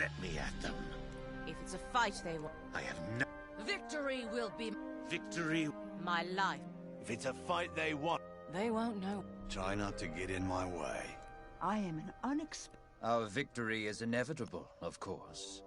Let me at them. If it's a fight they want, I have no... victory will be Victory... my life. If it's a fight they want... They won't know. Try not to get in my way. I am an unexpected... Our victory is inevitable, of course.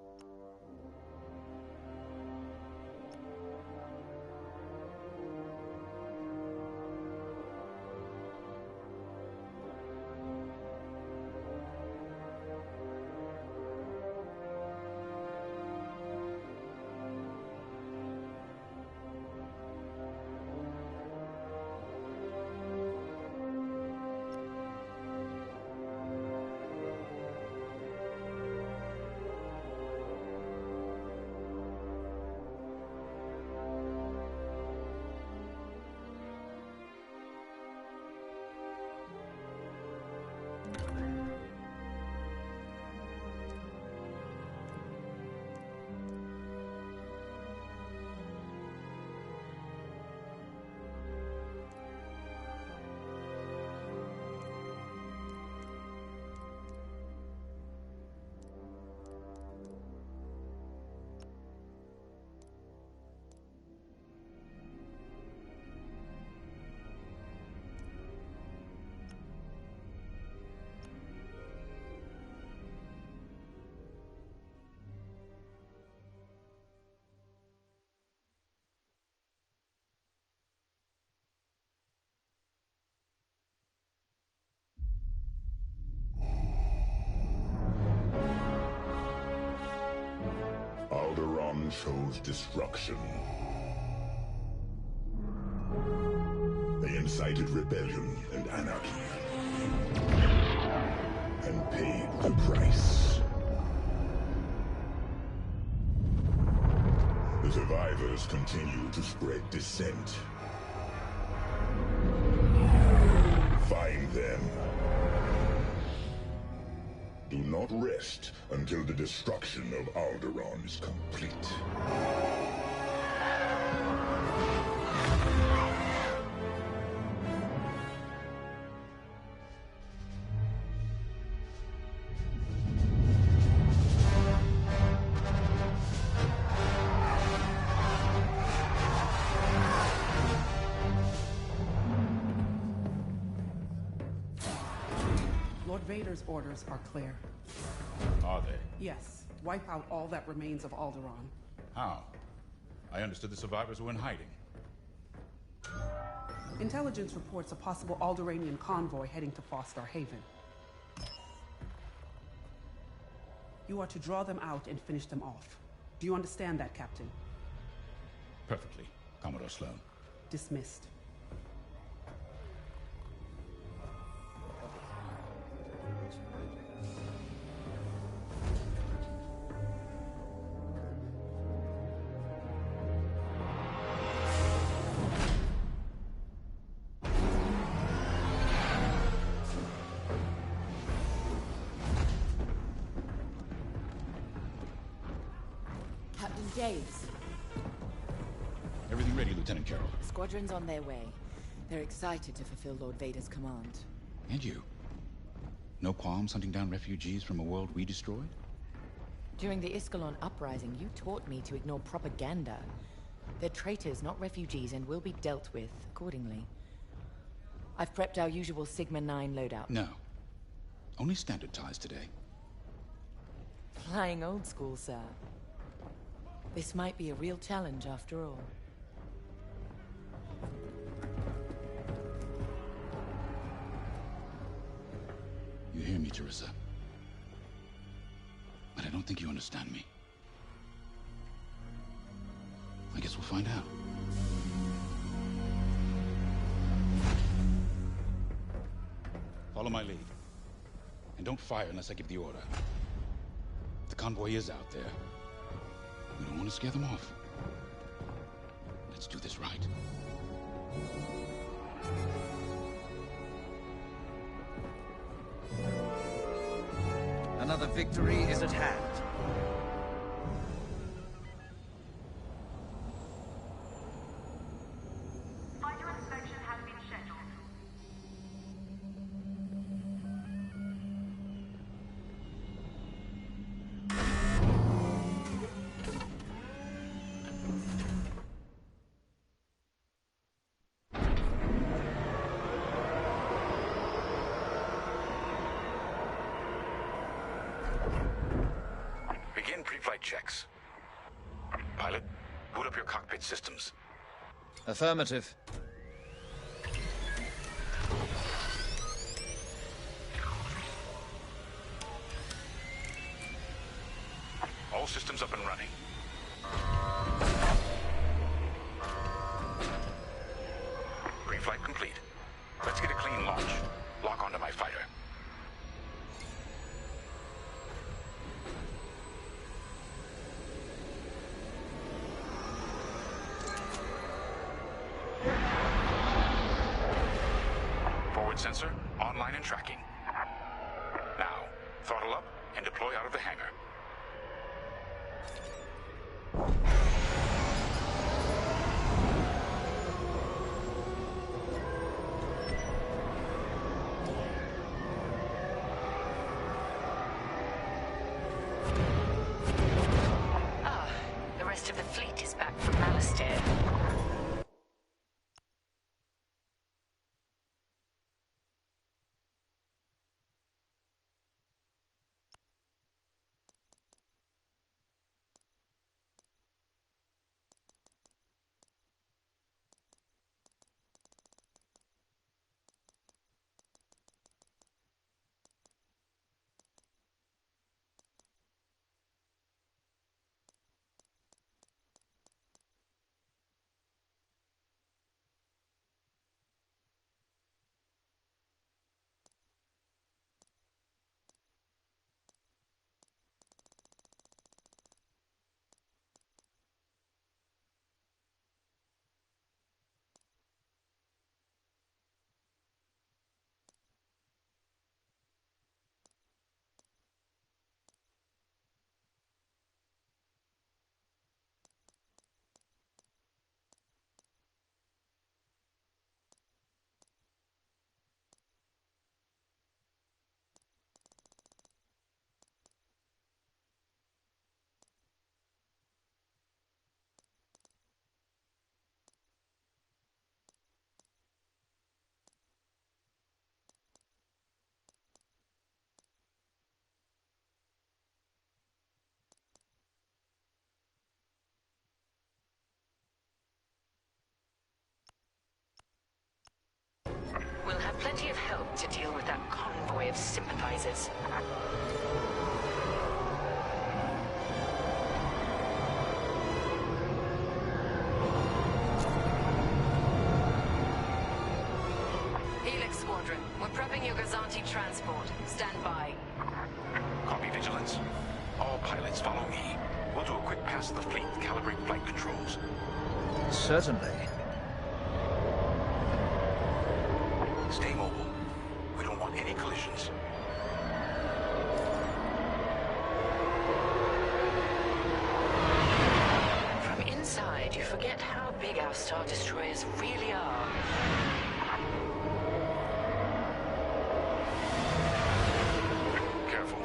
Alderaan chose destruction. They incited rebellion and anarchy. And paid the price. The survivors continue to spread dissent. Find them. Do not rest until the destruction of Alderaan is complete. Lord Vader's orders are clear. Are they? Yes. Wipe out all that remains of Alderaan. How? I understood the survivors were in hiding. Intelligence reports a possible Alderaanian convoy heading to Foster Haven. You are to draw them out and finish them off. Do you understand that, Captain? Perfectly, Commodore Sloan. Dismissed. Captain Daves. Everything ready, Lieutenant Carroll. Squadron's on their way. They're excited to fulfill Lord Vader's command. And you? No qualms hunting down refugees from a world we destroyed? During the Iskalon uprising, you taught me to ignore propaganda. They're traitors, not refugees, and will be dealt with accordingly. I've prepped our usual Sigma-9 loadout. No. Only standard ties today. Flying old school, sir. This might be a real challenge after all. You hear me, Teresa? But I don't think you understand me. I guess we'll find out. Follow my lead. And don't fire unless I give the order. The convoy is out there. We don't want to scare them off. Let's do this right. Another victory is at hand. Fighter inspection has been scheduled. Pre-flight checks. Pilot, boot up your cockpit systems. Affirmative. All systems up and running. Pre-flight complete. Let's get a clean launch. Lock onto my fighter. Forward sensor, online and tracking. Now, throttle up and deploy out of the hangar. The rest of the fleet is back from Malastare. We'll have plenty of help to deal with that convoy of sympathizers. Helix Squadron, we're prepping your Gazanti transport. Stand by. Copy, Vigilance. All pilots follow me. We'll do a quick pass of the fleet, calibrate flight controls. Certainly. Stay mobile. We don't want any collisions. From inside, you forget how big our Star Destroyers really are. Careful.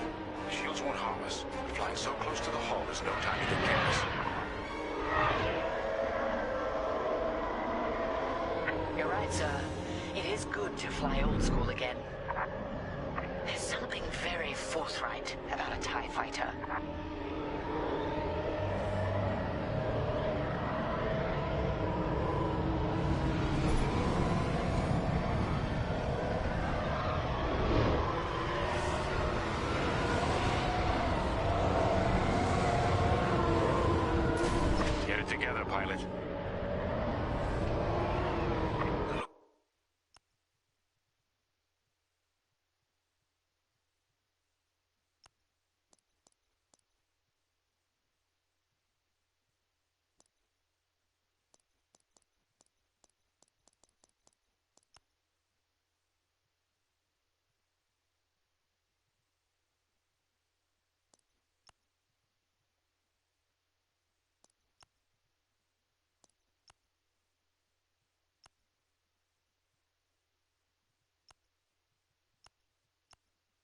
Shields won't harm us. Flying so close to the hull, there's no time to get careless. You're right, sir. It is good to fly old school again. There's something very forthright about a TIE fighter. Get it together, pilot.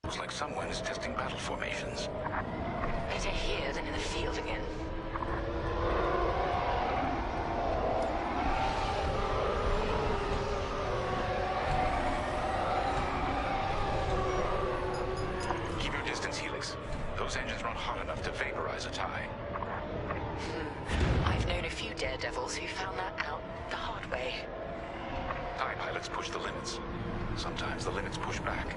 Looks like someone is testing battle formations. Better here than in the field again. Keep your distance, Helix. Those engines run hot enough to vaporize a TIE. rebels who found that out the hard way. TIE pilots push the limits. Sometimes the limits push back.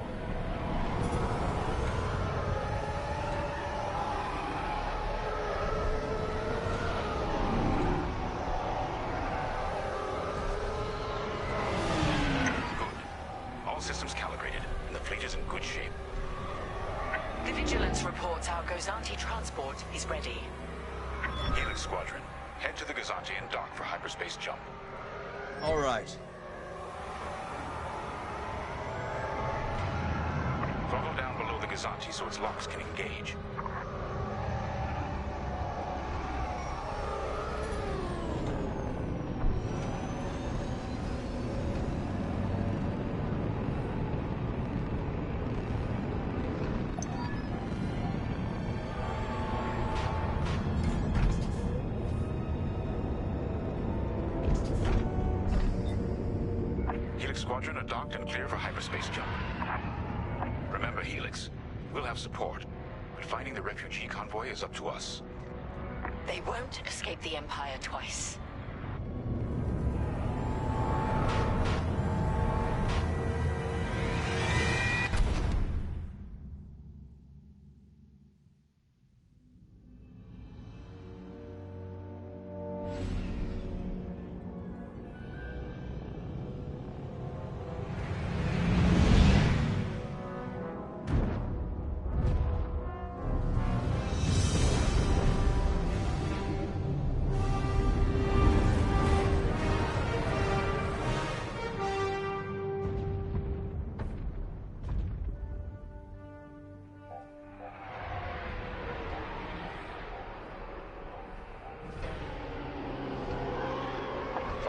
Systems calibrated, and the fleet is in good shape. The Vigilance reports our Gozanti transport is ready. Helix Squadron, head to the Gozanti and dock for hyperspace jump. All right. Throttle down below the Gozanti so its locks can engage. Squadron are docked and clear for hyperspace jump. Remember, Helix, we'll have support, but finding the refugee convoy is up to us. They won't escape the Empire twice.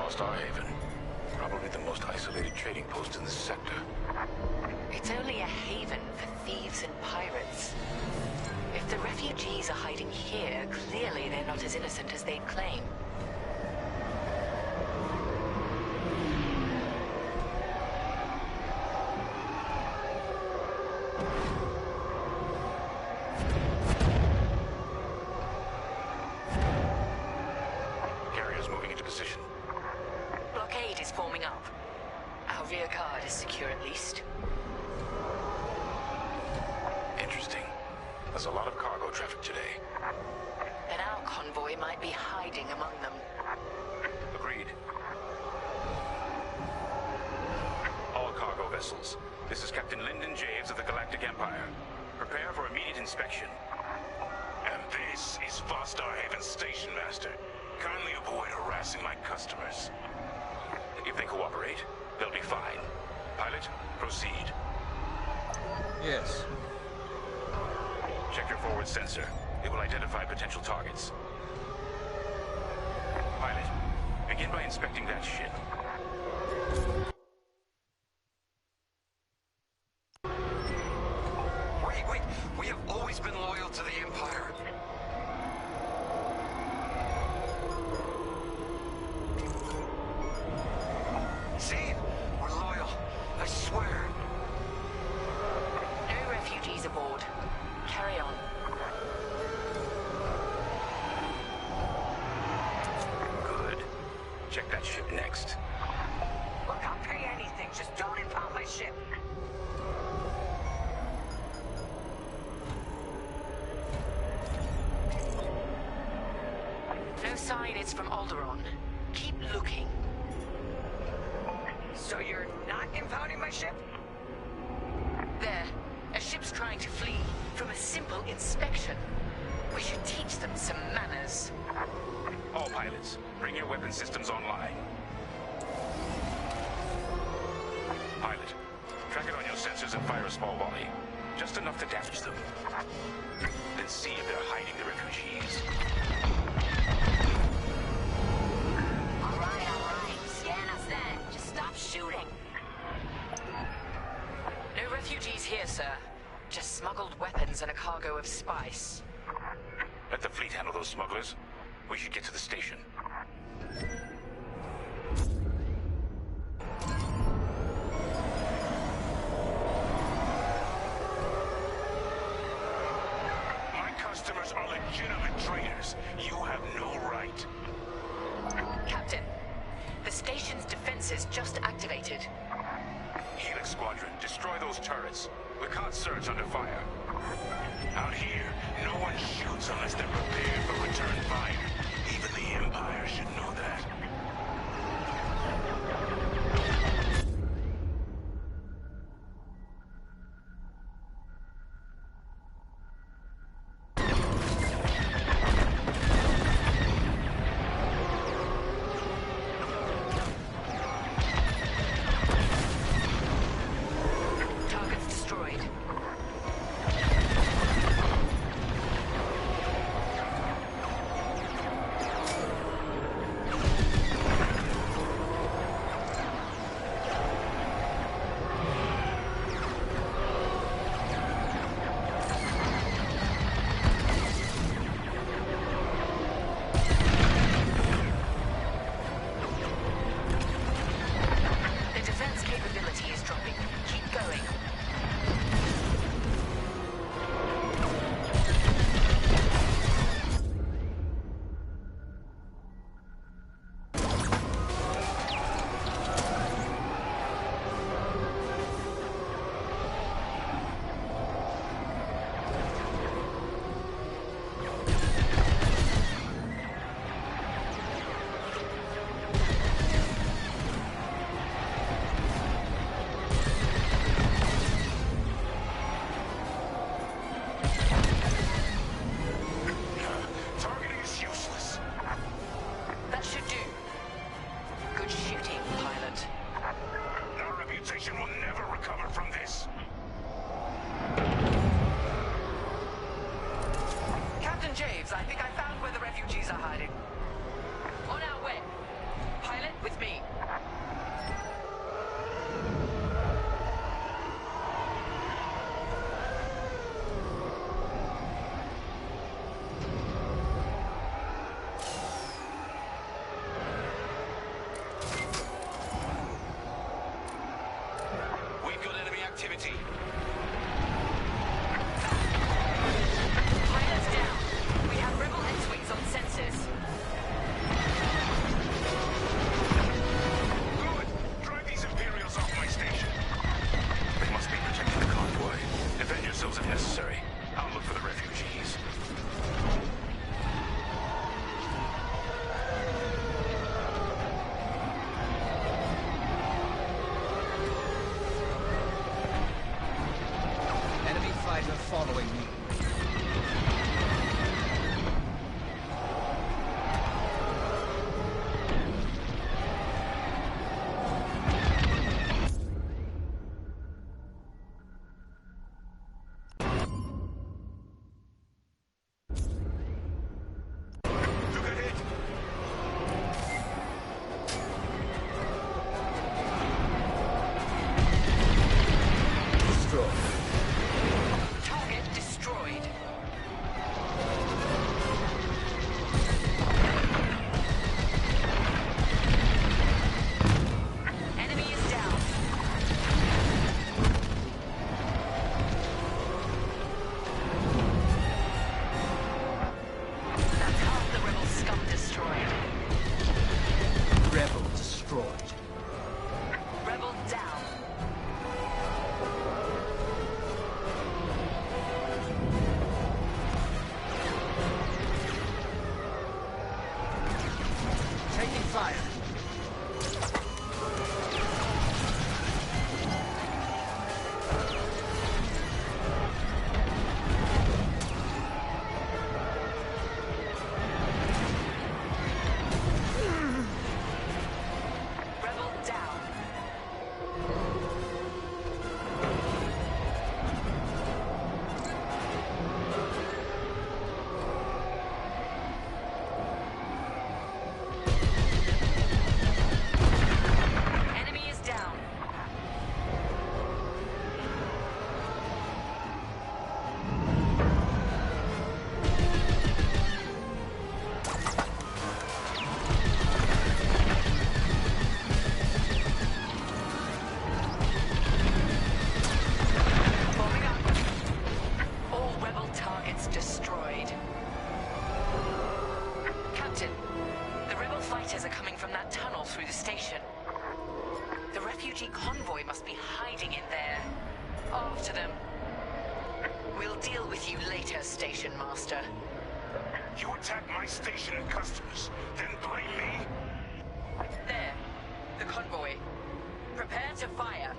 Starhaven. Probably the most isolated trading post in this sector. It's only a haven for thieves and pirates. If the refugees are hiding here, clearly they're not as innocent as they claim. Carrier's moving into position. Blockade is forming up. Our rear guard is secure at least. Interesting. There's a lot of cargo traffic today. Then our convoy might be hiding among them. Agreed. All cargo vessels. This is Captain Lyndon Javes of the Galactic Empire. Prepare for immediate inspection. And this is Starhaven's station master. Kindly avoid harassing my customers. If they cooperate, they'll be fine. Pilot, proceed. Yes. Check your forward sensor. It will identify potential targets. Pilot, begin by inspecting that ship. Wait. We have always been loyal to the Empire. See? We're loyal. I swear. No refugees aboard. Carry on. Good. Check that ship next. Look, I'll pay anything. Just don't impound my ship. No sign it's from Alderaan. Keep looking. So you're not impounding my ship? There. A ship's trying to flee from a simple inspection. We should teach them some manners. All pilots, bring your weapon systems online. Pilot, track it on your sensors and fire a small volley. Just enough to damage them. Then see if they're hiding the refugees. All right. Scan us then. Just stop shooting. No refugees here, sir. Just smuggled weapons and a cargo of spice. Let the fleet handle those smugglers. We should get to the station. My customers are legitimate traders. You have no right. Captain, the station's defenses just activated. Helix Squadron, destroy those turrets. We can't search under fire. Out here, no one shoots unless they're prepared for return fire. Even the Empire should know that. Targets destroyed. The defense capability is dropping. Keep going. Targeting is useless. That should do. Good shooting, pilot. Our reputation will never recover from this. Captain Javes, I think I found where the refugees are hiding. On our way. Pilot, with me. We've got enemy activity. Pilot's down. We have rebel X-Wings on sensors. Good! Drive these Imperials off my station. They must be protecting the convoy. Defend yourselves if necessary. I'll look for the refugees. Enemy fighter following me. Took a hit! Destroy. Target destroyed. refugee convoy must be hiding in there. After them. We'll deal with you later, Station Master. You attack my station and customers, then blame me? There. The convoy. Prepare to fire.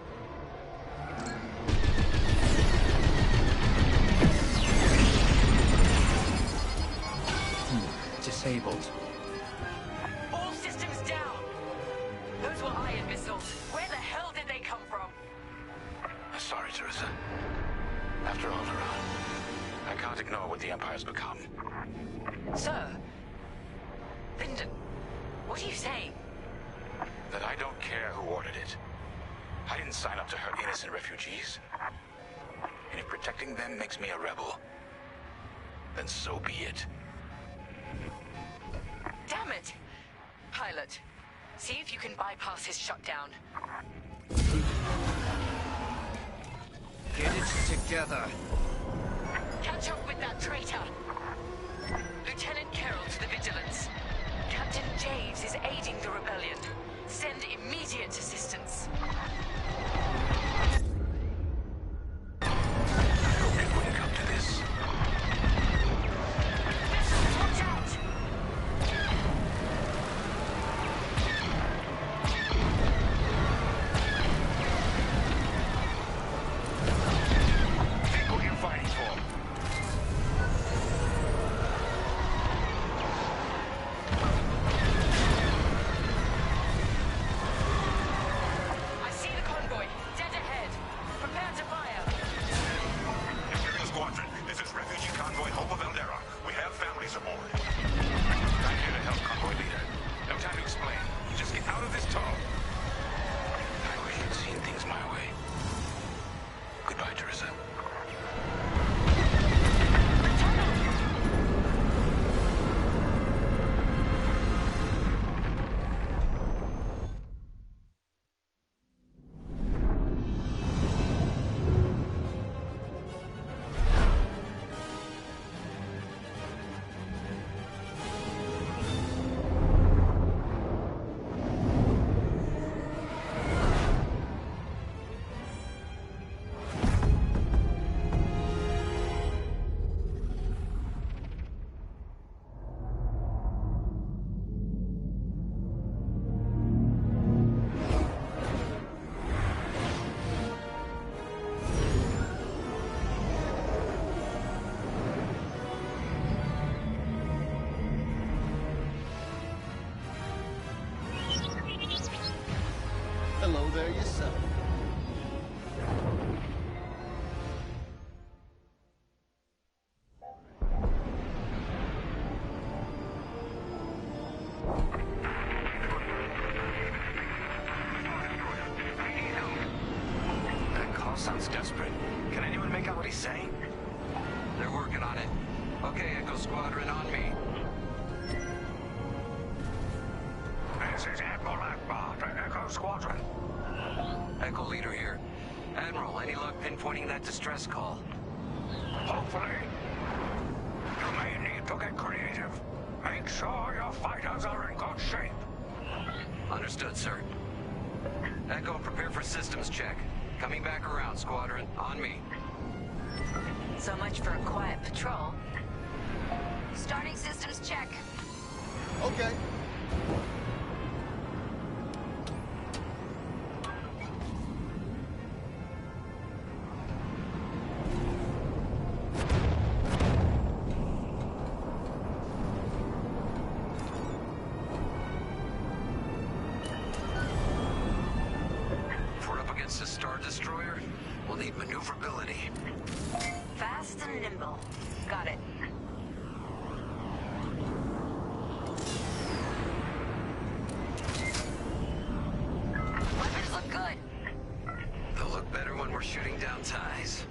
Disabled. All systems down! Those were ion missiles. Where the hell did they come from? Sorry, Teresa. After Alderaan, I can't ignore what the Empire's become. Sir? Lyndon, what are you saying? That I don't care who ordered it. I didn't sign up to hurt innocent refugees. And if protecting them makes me a rebel, then so be it. Damn it! Pilot, see if you can bypass his shutdown. Get it together. Catch up with that traitor! Lieutenant Carroll to the Vigilance. Captain Javes is aiding the rebellion. Send immediate assistance. It wouldn't come to this. Missiles, watch out! Think what you're fighting for. I see the convoy. Dead ahead. Prepare to fire. Imperial Squadron, this is refugee convoy Hope of Eldera. We have families aboard. I'm here to help convoy leader. No time to explain. Just get out of this tunnel. I wish you'd seen things my way. Goodbye, Teresa. Hello there yourself. That call sounds desperate. Can anyone make out what he's saying? They're working on it. Okay, Echo Squadron, on me. This is Admiral Akbar to Echo Squadron. Echo Leader here. Admiral, any luck pinpointing that distress call? Hopefully. You may need to get creative. Make sure your fighters are in good shape. Understood, sir. Echo, prepare for systems check. Coming back around, Squadron. On me. So much for a quiet patrol. Starting systems check. Okay. If we're up against a Star Destroyer, we'll need maneuverability. Fast and nimble. Got it. Weapons look good. They'll look better when we're shooting down ties.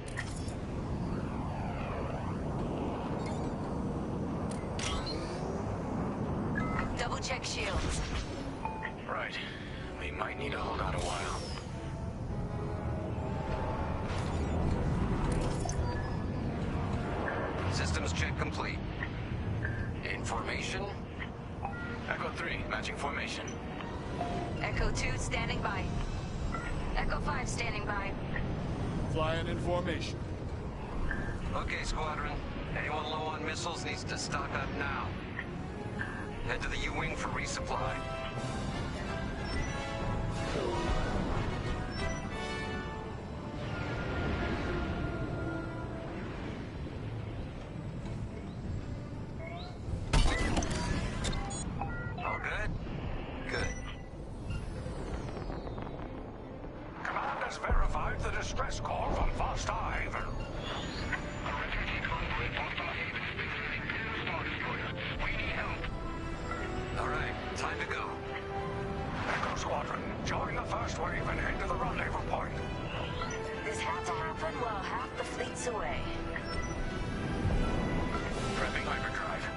Double check shields. Right. We might need to hold out a while. Systems check complete. In formation. Echo 3, matching formation. Echo 2 standing by. Echo 5 standing by. Flying in formation. Okay, Squadron. Anyone low on missiles needs to stock up now. Head to the U-Wing for resupply. All good? Good. Command has verified the distress call from Foster Haven. All right, time to go. Echo Squadron, join the first wave and head to the rendezvous point. This had to happen while half the fleet's away. Prepping hyperdrive.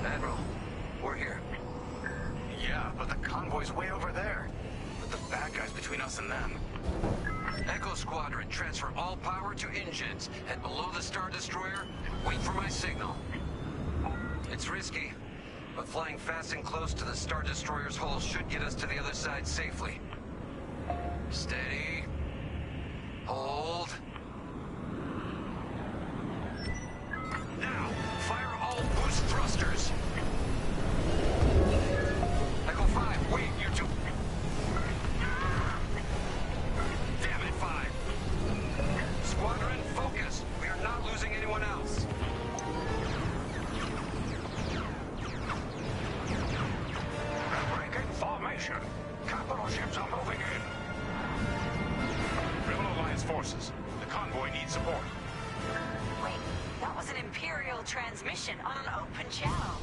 Admiral, we're here. Yeah, but the convoy's way over there. Put the bad guys between us and them. Echo Squadron, transfer all power to engines. Head below the Star Destroyer. Wait for my signal. It's risky, but flying fast and close to the Star Destroyer's hull should get us to the other side safely. Steady. Hold. Now, fire all boost thrusters. Echo 5, wait, you two. Damn it, 5. Squadron, focus. We are not losing anyone else. Breaking formation. Capital ships are moving in. Rebel Alliance forces. The convoy needs support. Wait, that was an Imperial transmission on an open channel.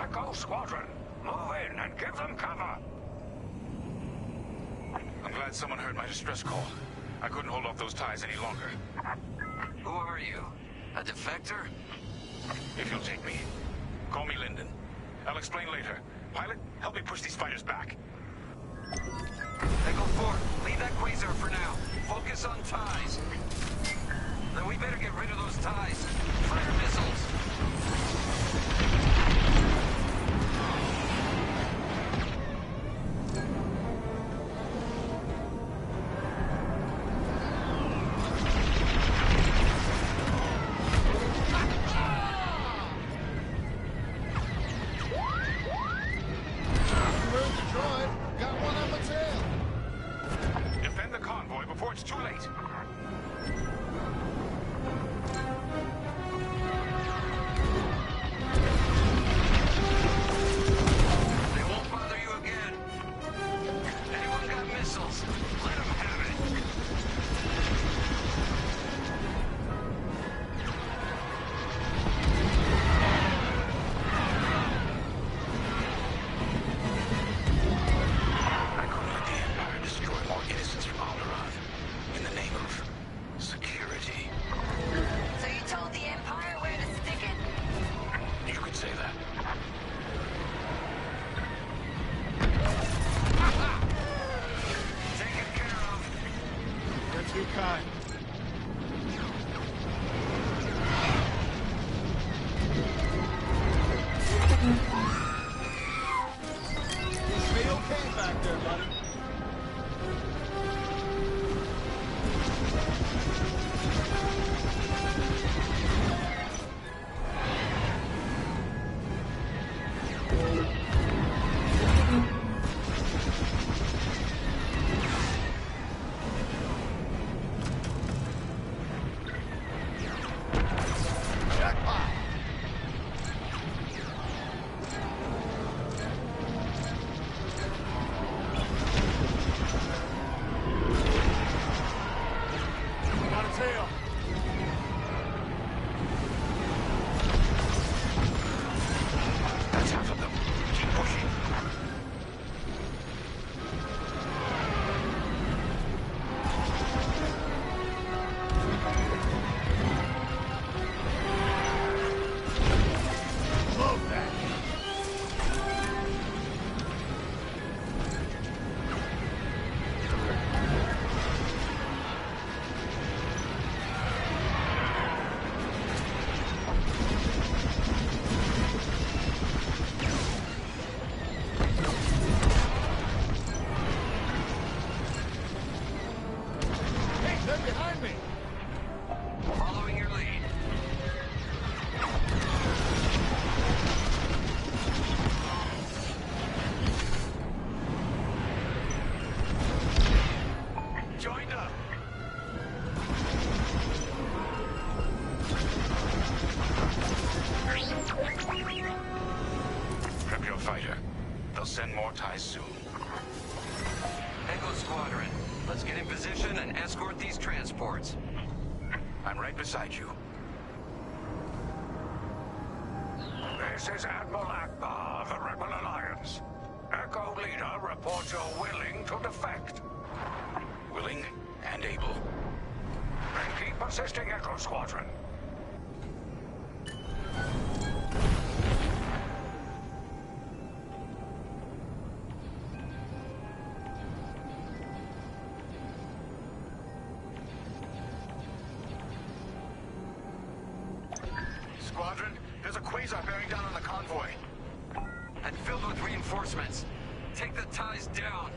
Echo Squadron, move in and give them cover. I'm glad someone heard my distress call. I couldn't hold off those ties any longer. Who are you? A defector? If you'll take me. Call me Lyndon. I'll explain later. Pilot, help me push these fighters back. Echo 4, leave that quasar for now. Focus on ties. Then we better get rid of those ties. Fire missiles. Where's the droid? Got one on my tail. Defend the convoy before it's too late. They won't bother you again. Anyone got missiles? Let them have it. I couldn't let the Empire destroy more innocents from Alderaan. In the name of security. So you told the Empire where to stick it? You could say that. Taken care of. You're too kind. Stay okay back there, buddy. Jackpot! Echo Squadron. Let's get in position and escort these transports. I'm right beside you. This is Admiral Akbar of the Rebel Alliance. Echo Leader reports you're willing to defect. Willing and able. Then keep assisting Echo Squadron. Squadron, there's a quasar bearing down on the convoy. And filled with reinforcements. Take the ties down.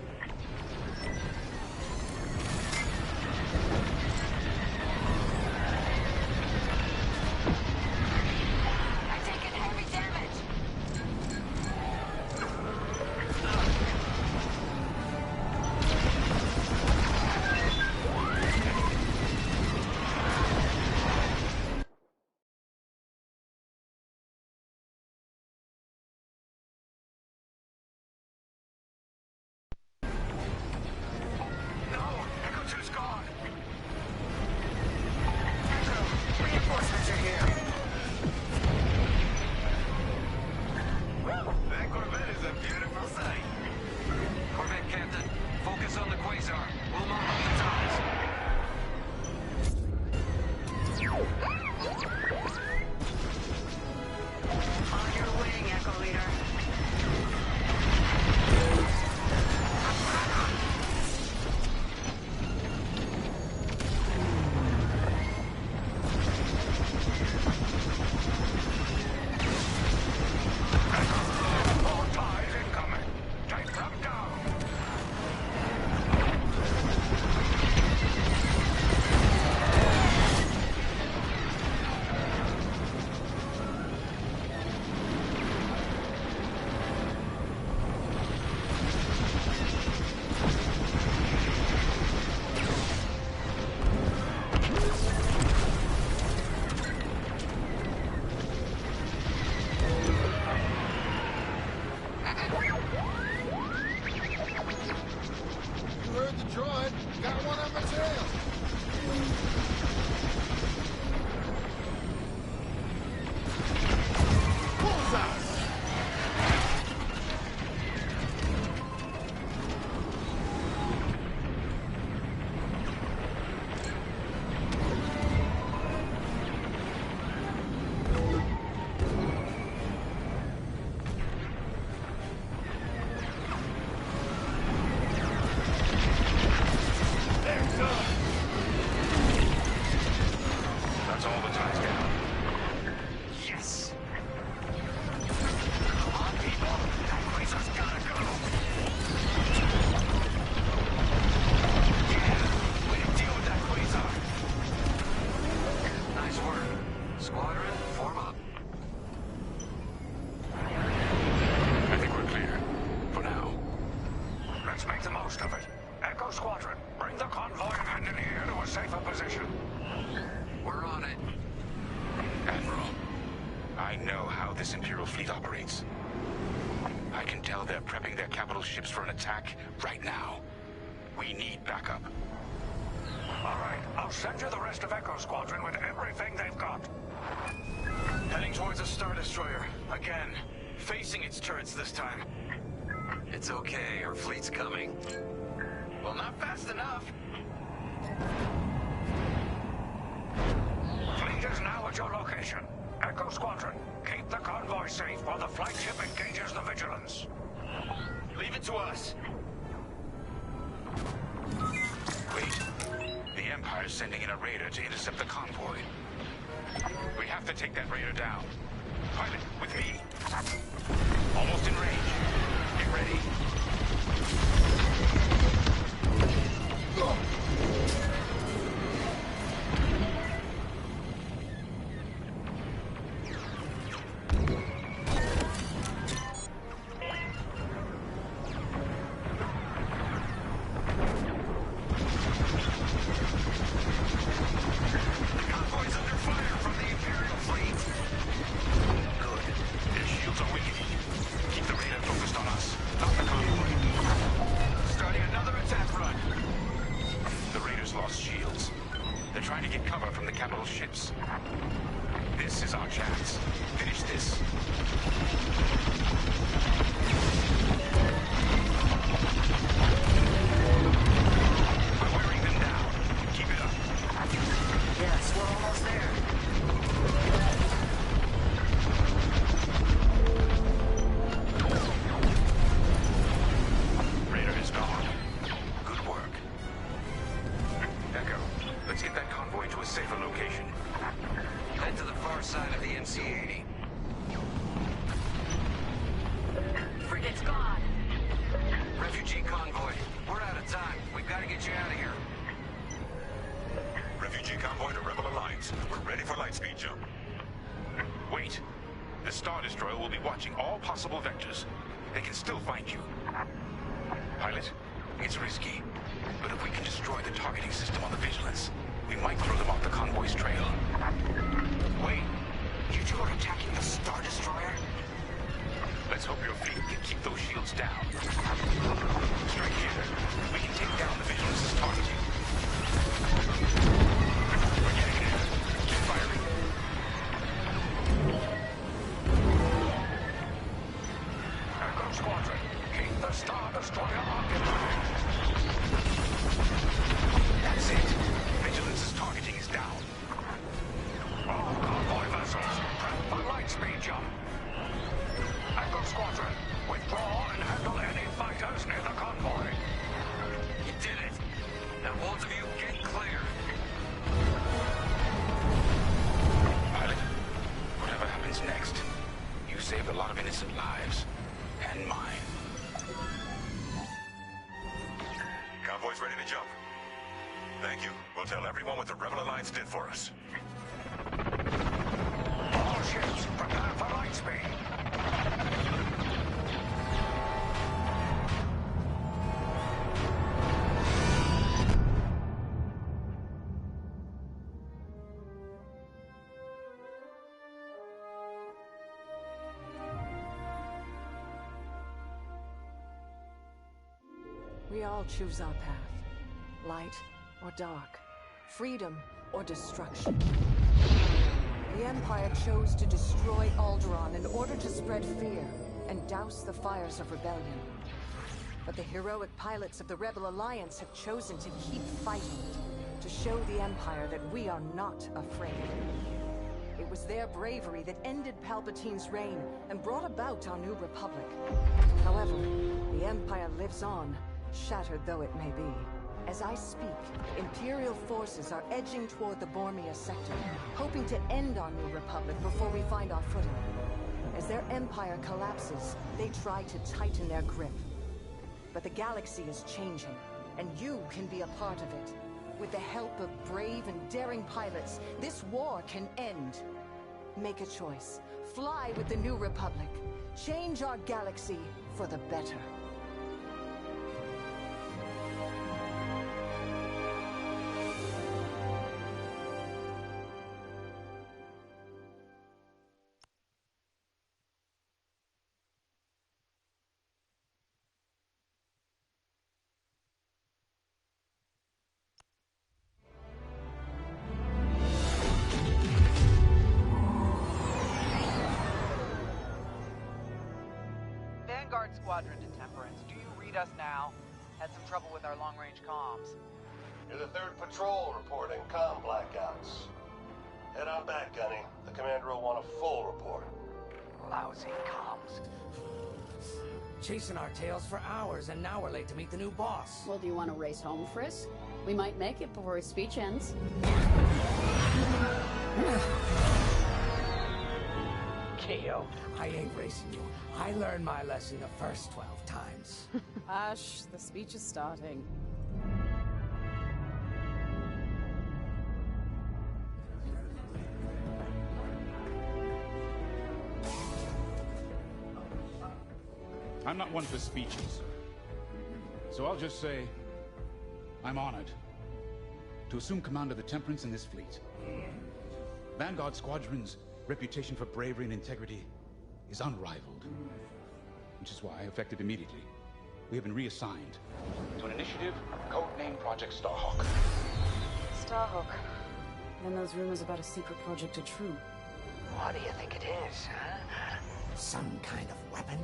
I'm taking heavy damage. No! Echo 2's gone! Reinforcements are here. Well, that Corvette is a beautiful sight. Corvette Captain, focus on the quasar. We'll mount up the ties. On your wing, Echo Leader. More ties incoming! Take them down! You heard the droid. Got one on my tail. Bullseye! There, done. That's all the ties down. Yes. Come on, people. That quasar's gotta go. Yeah, way to deal with that quasar. Nice work. Squadron, form up. I think we're clear. For now. Let's make the most of it. Echo Squadron, bring the convoy and engineer to a safer position. We're on it. Admiral, I know how this Imperial fleet operates. I can tell they're prepping their capital ships for an attack right now. We need backup. All right, I'll send you the rest of Echo Squadron with everything they've got. Heading towards a Star Destroyer. Again. Facing its turrets this time. It's okay, our fleet's coming. Well, not fast enough. Fleet is now at your location. Echo Squadron, keep the convoy safe while the flagship engages the Vigilance. Leave it to us. Wait. The Empire's sending in a raider to intercept the convoy. We have to take that raider down. Pilot, with me. Almost in range. Get ready. Keep the radar focused on us, not the convoy. trying to get cover from the capital ships. This is our chance. Finish this. We're wearing them down. Keep it up. Yes, we're almost there. Raider is gone. Good work. Echo, let's get that convoy to a safer location. Head to the far side of the MC-80. Frigate's gone. Refugee convoy. We're out of time. We've got to get you out of here. Refugee convoy to Rebel Alliance. We're ready for lightspeed jump. Wait. The Star Destroyer will be watching all possible vectors. They can still find you. Pilot, it's risky. But if we can destroy the targeting system on the Vigilance, we might throw them off the convoy's trail. Wait. You two are attacking the Star Destroyer? Let's hope your fleet can keep those shields down. Straight here. We can take down the Vigilance's targeting. We're getting there. Keep firing. Echo Squadron, keep the Star Destroyer occupied. That's it. Vigilance's targeting is down. All convoy vessels, prep for lightspeed jump. Echo Squadron, withdraw and handle any fighters near the convoy. You did it. Now both of you get clear. Pilot, whatever happens next, you saved a lot of innocent lives. And mine. Convoy's ready to jump. Thank you. We'll tell everyone what the Rebel Alliance did for us. All ships, prepare for lightspeed. We all choose our path. Light or dark. Freedom or destruction. The Empire chose to destroy Alderaan in order to spread fear and douse the fires of rebellion. But the heroic pilots of the Rebel Alliance have chosen to keep fighting, to show the Empire that we are not afraid. It was their bravery that ended Palpatine's reign and brought about our new Republic. However, the Empire lives on, shattered though it may be. As I speak, Imperial forces are edging toward the Bormia sector, hoping to end our new Republic before we find our footing. As their empire collapses, they try to tighten their grip. But the galaxy is changing, and you can be a part of it. With the help of brave and daring pilots, this war can end. Make a choice. Fly with the new Republic. Change our galaxy for the better. Vanguard Squadron to Temperance, do you read us now? Had some trouble with our long-range comms. You're the 3rd Patrol reporting comm blackouts. Head on back, Gunny. The commander will want a full report. Lousy comms. Chasing our tails for hours, and now we're late to meet the new boss. Well, do you want to race home, Frisk? We might make it before his speech ends. Keo, I ain't racing you. I learned my lesson the first 12 times. Hush, the speech is starting. I'm not one for speeches. So I'll just say, I'm honored to assume command of the Temperance in this fleet. Vanguard Squadron's reputation for bravery and integrity is unrivaled, which is why, effective immediately, we have been reassigned to an initiative codenamed Project Starhawk. Starhawk. Then those rumors about a secret project are true. What do you think it is, huh? Some kind of weapon?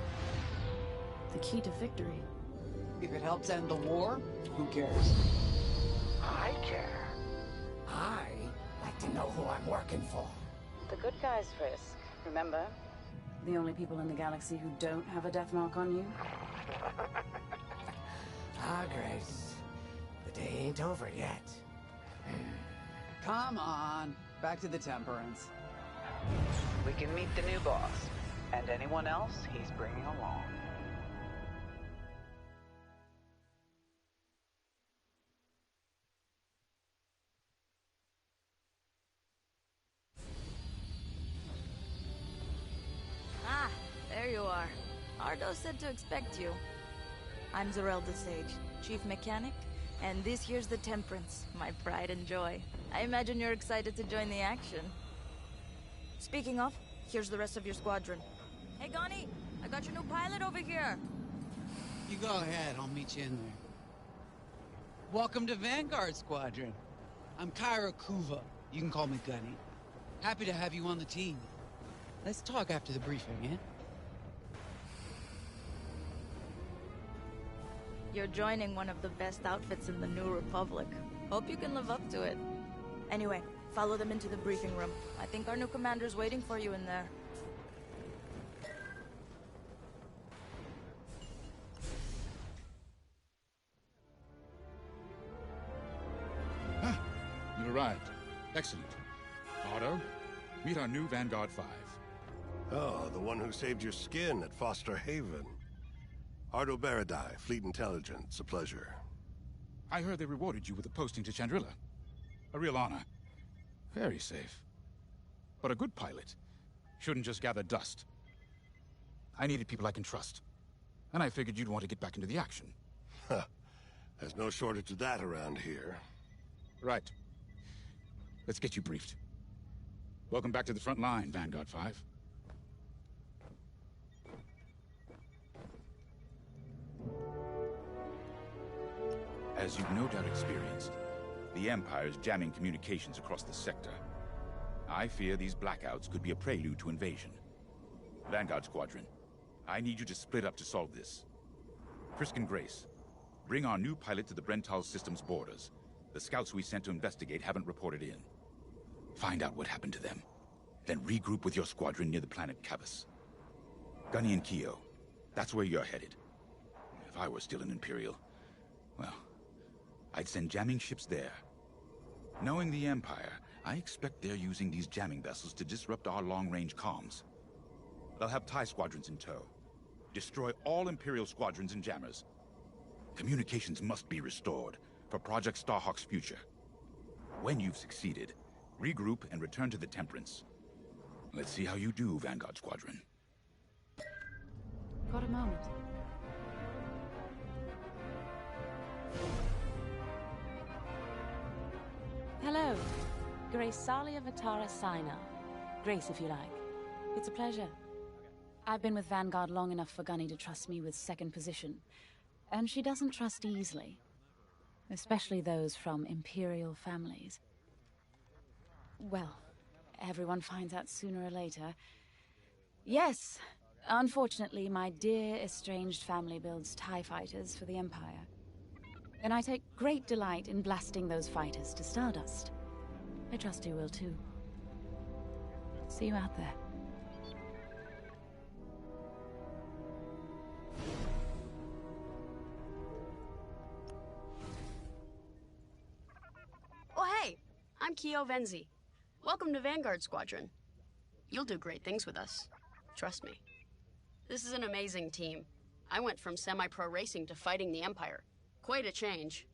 The key to victory. If it helps end the war, who cares? I care. I like to know who I'm working for. The good guys, Frisk. Remember? The only people in the galaxy who don't have a death mark on you? Ah, Grace. The day ain't over yet. Come on. Back to the Temperance. We can meet the new boss. And anyone else he's bringing along. Ah, there you are. Ardo said to expect you. I'm Zarelda Sage, Chief Mechanic, and this here's the Temperance, my pride and joy. I imagine you're excited to join the action. Speaking of, here's the rest of your squadron. Hey, Gani, I got your new pilot over here. You go ahead, I'll meet you in there. Welcome to Vanguard Squadron. I'm Kyra Kuva. You can call me Gunny. Happy to have you on the team. Let's talk after the briefing, yeah? You're joining one of the best outfits in the New Republic. Hope you can live up to it. Anyway, follow them into the briefing room. I think our new commander's waiting for you in there. Ah, you arrived. Excellent. Otto, meet our new Vanguard 5. Oh, the one who saved your skin at Foster Haven. Ardo Baradai, Fleet Intelligence, a pleasure. I heard they rewarded you with a posting to Chandrila. A real honor. Very safe. But a good pilot shouldn't just gather dust. I needed people I can trust. And I figured you'd want to get back into the action. Huh. There's no shortage of that around here. Right. Let's get you briefed. Welcome back to the front line, Vanguard 5. As you've no doubt experienced, the Empire is jamming communications across the sector. I fear these blackouts could be a prelude to invasion. Vanguard Squadron, I need you to split up to solve this. Frisk and Grace, bring our new pilot to the Brental system's borders. The scouts we sent to investigate haven't reported in. Find out what happened to them. Then regroup with your squadron near the planet Cavus. Gunny and Keo, that's where you're headed. If I were still an Imperial, well, I'd send jamming ships there. Knowing the Empire, I expect they're using these jamming vessels to disrupt our long-range comms. They'll have TIE squadrons in tow. Destroy all Imperial squadrons and jammers. Communications must be restored for Project Starhawk's future. When you've succeeded, regroup and return to the Temperance. Let's see how you do, Vanguard Squadron. Got a moment. Hello. Grace Salia Vatara Sina. Grace, if you like. It's a pleasure. I've been with Vanguard long enough for Gunny to trust me with second position. And she doesn't trust easily. Especially those from Imperial families. Well, everyone finds out sooner or later. Yes, unfortunately, my dear estranged family builds TIE fighters for the Empire. And I take great delight in blasting those fighters to stardust. I trust you will too. See you out there. Oh hey, I'm Keo Venzi. Welcome to Vanguard Squadron. You'll do great things with us. Trust me. This is an amazing team. I went from semi-pro racing to fighting the Empire. Quite a change.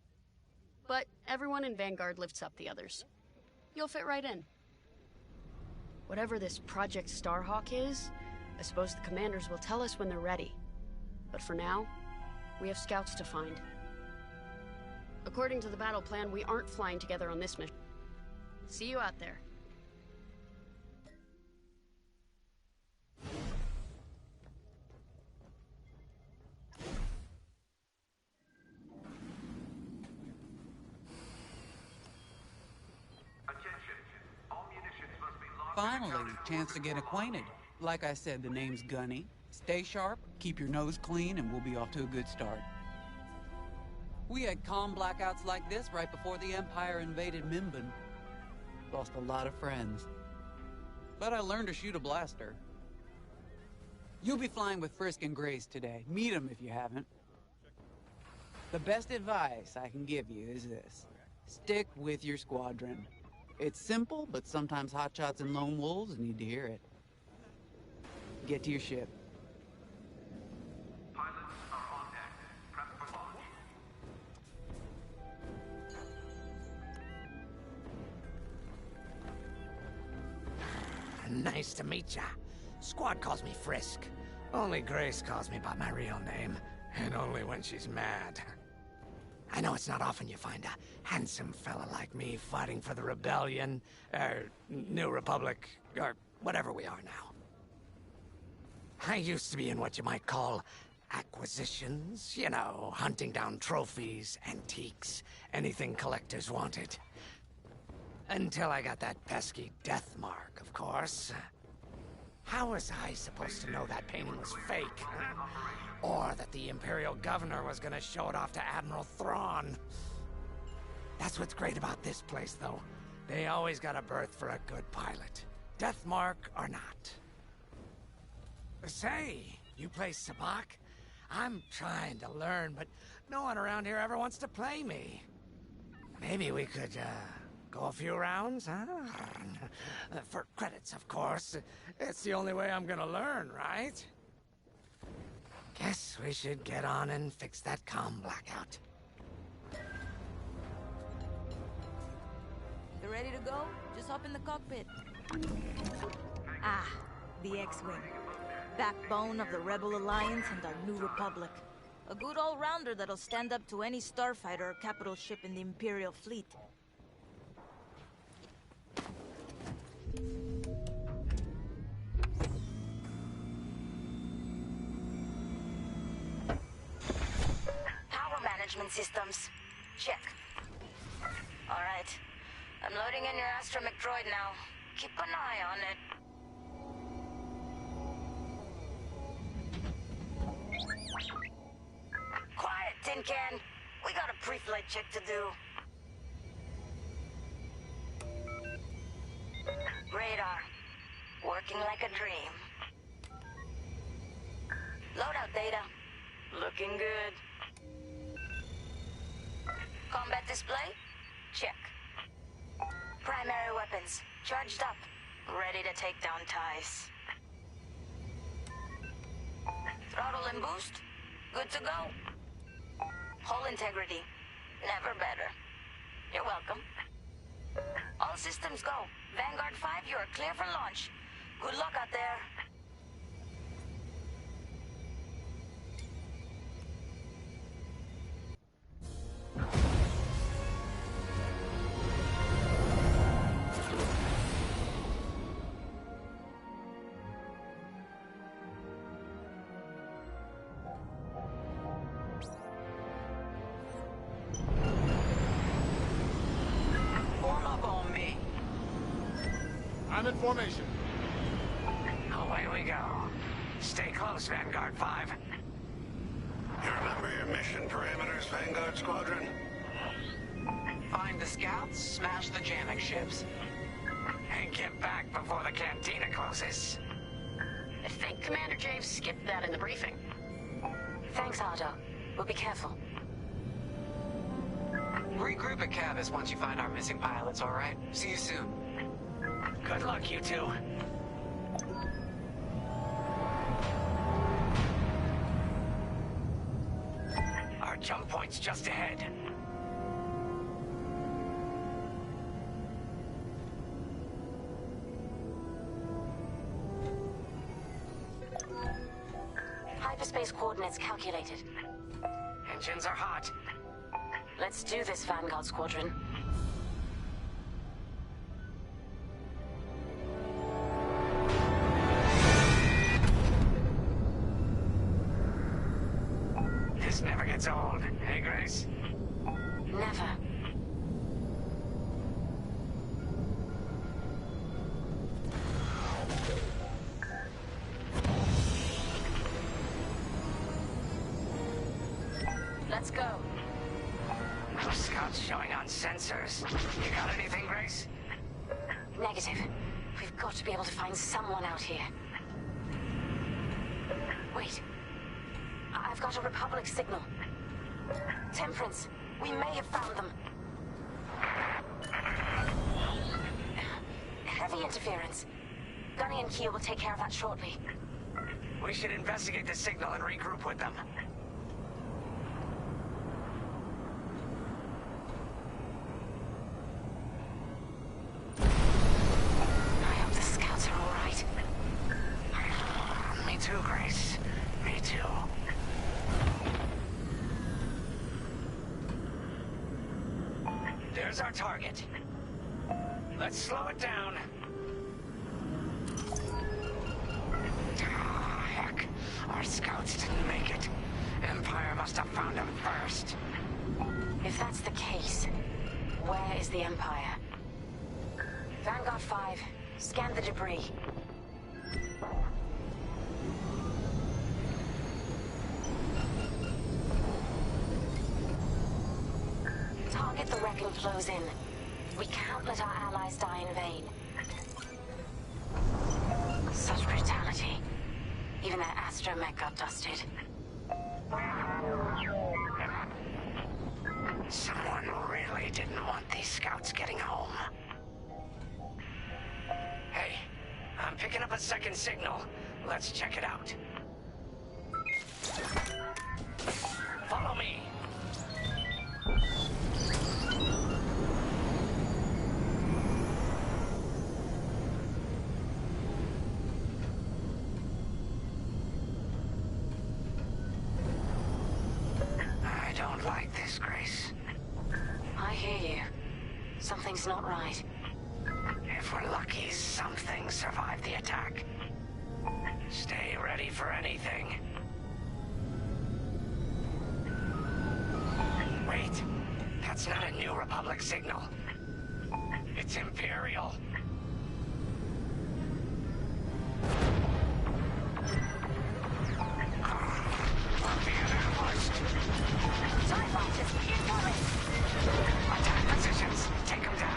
But everyone in Vanguard lifts up the others. You'll fit right in. Whatever this Project Starhawk is, I suppose the commanders will tell us when they're ready. But for now, we have scouts to find. According to the battle plan, we aren't flying together on this mission. See you out there. Attention, Finally, chance to get acquainted. Like I said, the name's Gunny. Stay sharp, keep your nose clean, and we'll be off to a good start. We had calm blackouts like this right before the Empire invaded Minbin. Lost a lot of friends. But I learned to shoot a blaster. You'll be flying with Frisk and Grace today. Meet them if you haven't. The best advice I can give you is this. Stick with your squadron. It's simple, but sometimes hotshots and lone wolves need to hear it. Get to your ship. Pilots are on deck. Prep for launch. Nice to meet ya. Squad calls me Frisk. Only Grace calls me by my real name, and only when she's mad. I know it's not often you find a handsome fella like me fighting for the Rebellion, or New Republic, or whatever we are now. I used to be in what you might call acquisitions, you know, hunting down trophies, antiques, anything collectors wanted. Until I got that pesky death mark, of course. How was I supposed to know that painting was fake? Or that the Imperial Governor was gonna show it off to Admiral Thrawn? That's what's great about this place, though. They always got a berth for a good pilot. Death mark or not. Say, you play Sabak? I'm trying to learn, but no one around here ever wants to play me. Maybe we could, go a few rounds, huh? For credits, of course. It's the only way I'm gonna learn, right? Guess we should get on and fix that comm blackout. You ready to go? Just hop in the cockpit. Ah, the X-Wing. Backbone of the Rebel Alliance and our New Republic. A good all-rounder that'll stand up to any starfighter or capital ship in the Imperial fleet. Power management systems. Check. All right. I'm loading in your astromech droid now. Keep an eye on it. Quiet, Tin Can. We got a pre-flight check to do. Radar. Working like a dream. Loadout data. Looking good. Combat display? Check. Primary weapons. Charged up. Ready to take down ties. Throttle and boost? Good to go. Hull integrity. Never better. You're welcome. All systems go. Vanguard 5, you are clear for launch. Good luck out there. Form up on me. I'm in formation. Away we go. Stay close, Vanguard 5. You remember your mission parameters, Vanguard Squadron? Find the scouts, smash the jamming ships. And get back before the cantina closes. I think Commander Javes skipped that in the briefing. Thanks, Otto. We'll be careful. Regroup at Cavus once you find our missing pilots, all right? See you soon. Good luck, you two. Our jump point's just ahead. Hyperspace coordinates calculated. Engines are hot. Let's do this, Vanguard Squadron. This never gets old, hey, Grace? Never. Those scouts showing on sensors. You got anything, Grace? Negative. We've got to be able to find someone out here. Wait. I've got a Republic signal. Temperance, we may have found them. Heavy interference. Gunny and Keel will take care of that shortly. We should investigate the signal and regroup with them. I hope the scouts are all right. Me too, Grace. Me too. There's our target. Let's slow it down. Ah, heck. Our scouts didn't make it. Empire must have found them first. If that's the case, where is the Empire? Vanguard 5, scan the debris. Target the wreck and close in. We can't let our allies die in vain. Such brutality. Even their astromech got dusted. Someone really didn't want these scouts getting home. Hey, I'm picking up a second signal. Let's check it out. Follow me. I don't like this, Grace. I hear you. Something's not right. If we're lucky, something survived the attack. Stay ready for anything. Wait, that's not a New Republic signal. It's Imperial. We're being ambushed. TIE fighters, incoming! Attack positions. Take them down.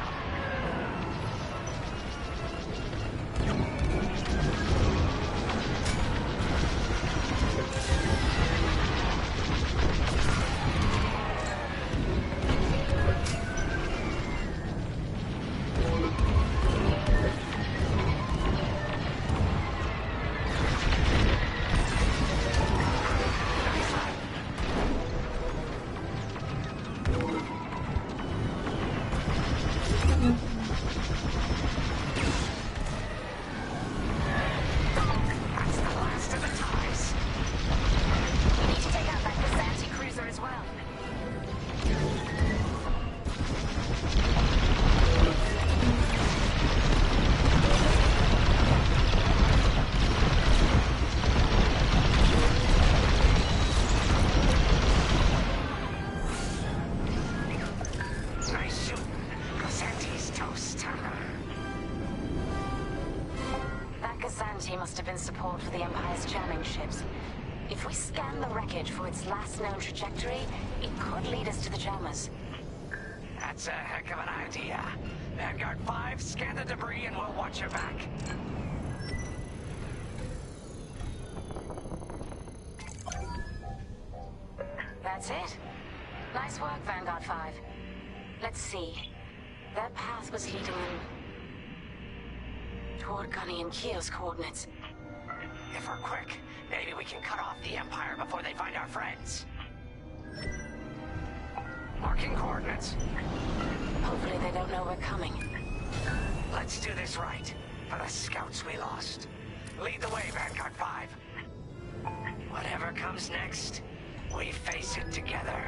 That's the last of the ties. We need to take out that Gazanti cruiser as well. Nice shooting. Cosante's toast. That Gazanti must have been support for the Empire's jamming ships. If we scan the wreckage for its last known trajectory, it could lead us to the jammers. That's a heck of an idea. Vanguard 5, scan the debris and we'll watch your back. That's it. Nice work, Vanguard 5. Let's see. Their path was leading them toward Gunny and Keel's coordinates. If we're quick, maybe we can cut off the Empire before they find our friends. Marking coordinates. Hopefully they don't know we're coming. Let's do this right. For the scouts we lost. Lead the way, Vanguard 5. Whatever comes next, we face it together.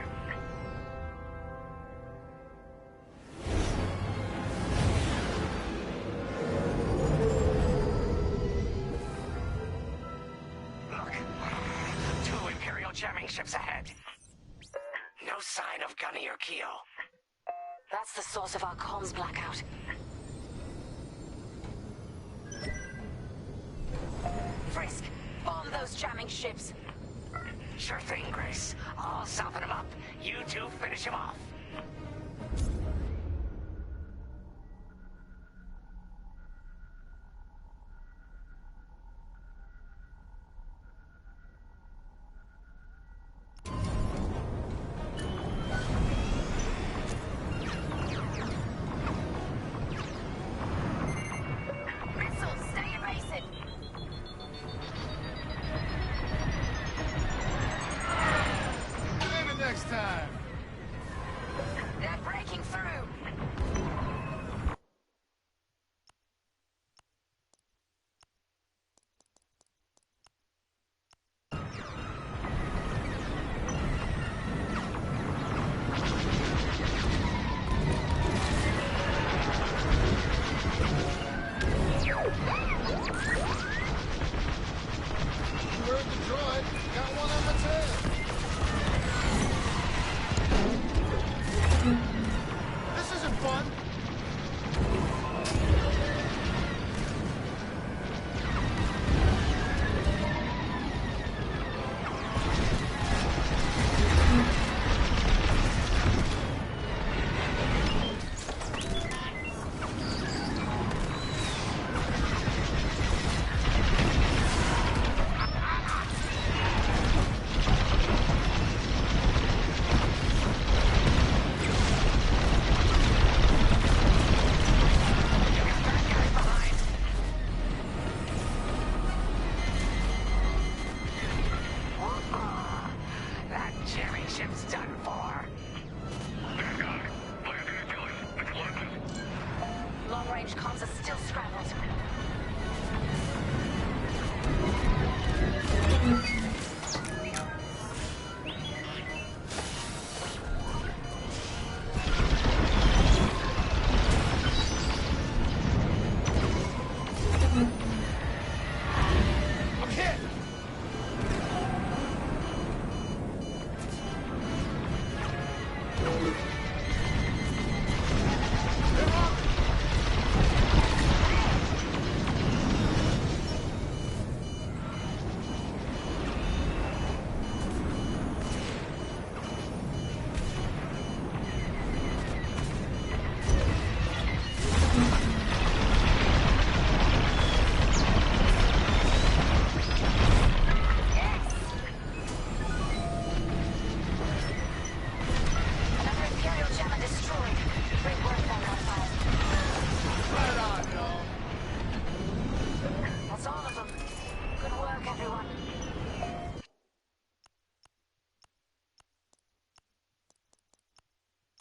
Look, 2 Imperial jamming ships ahead. No sign of Gunny or Keel. That's the source of our comms blackout. Frisk, bomb those jamming ships. Sure thing, Grace. I'll soften him up. You two finish him off.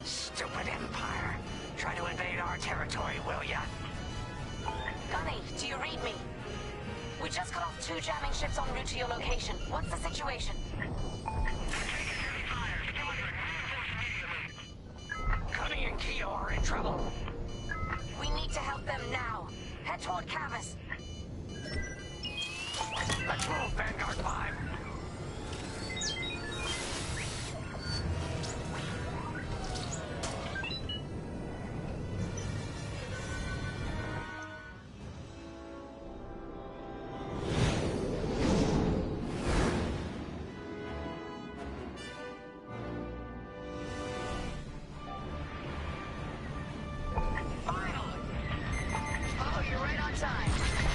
Stupid Empire. Try to invade our territory, will ya? Gunny, do you read me? We just got off 2 jamming ships en route to your location. What's the situation? Gunny and Keo are in trouble. We need to help them now. Head toward Cavis. Let's move, Vanguard 5. Finally! Oh, you're right on time.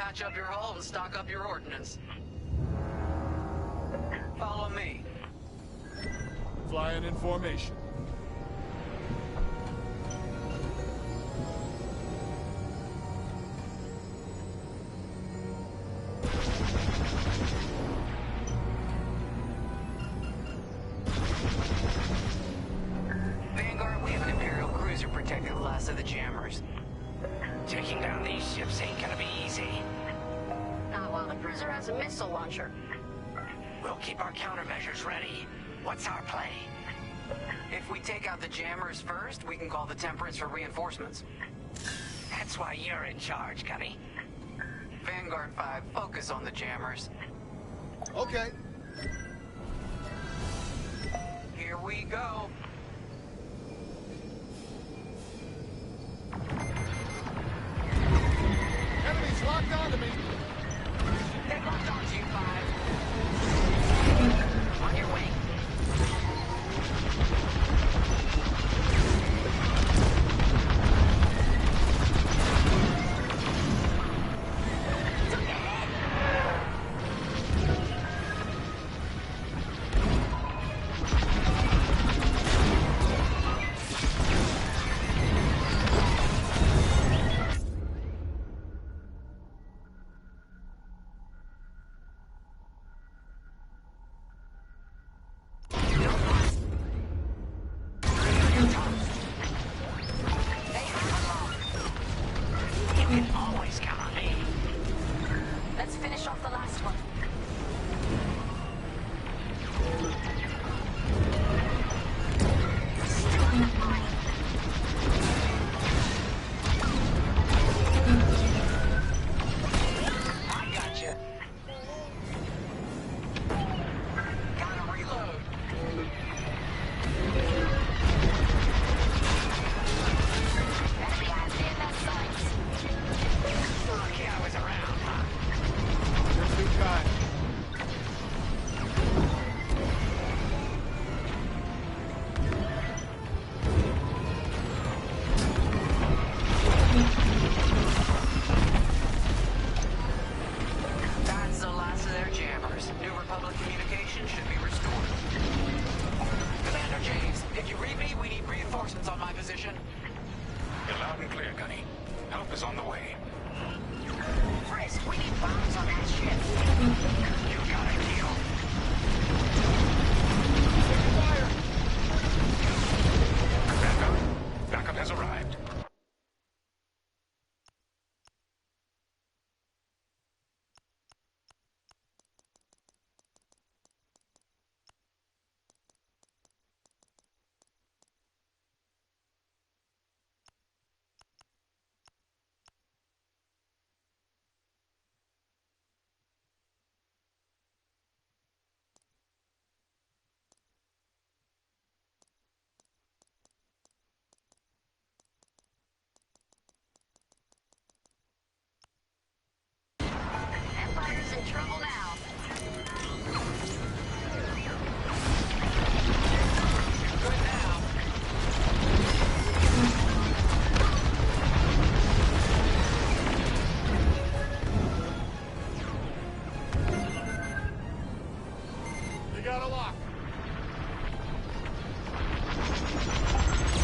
patch up your hull and stock up your ordnance. Follow me. Flying in formation. Vanguard, we have an Imperial cruiser protecting the last of the jammers. Taking down these ships ain't gonna be easy. Not while the cruiser has a missile launcher. We'll keep our countermeasures ready. What's our play? If we take out the jammers first, we can call the Temperance for reinforcements. That's why you're in charge, Gunny. Vanguard 5, focus on the jammers. Okay. Here we go. Enemies locked onto me. They're locked onto you, 5. On your way. Let's finish off the last one. I gotcha. Gotta reload. Enemy has the MS sights. Lucky I was around, huh? You're too kind. That's the last of their jammers. New Republic communication should be restored. Commander James, if you read me, we need reinforcements on my position. You're loud and clear, Gunny. Help is on the way. Frisk, we need bombs on that ship. You got it, Keel. Fire! Vanguard, backup has arrived. Empire's in trouble now. Good now. You got a lock.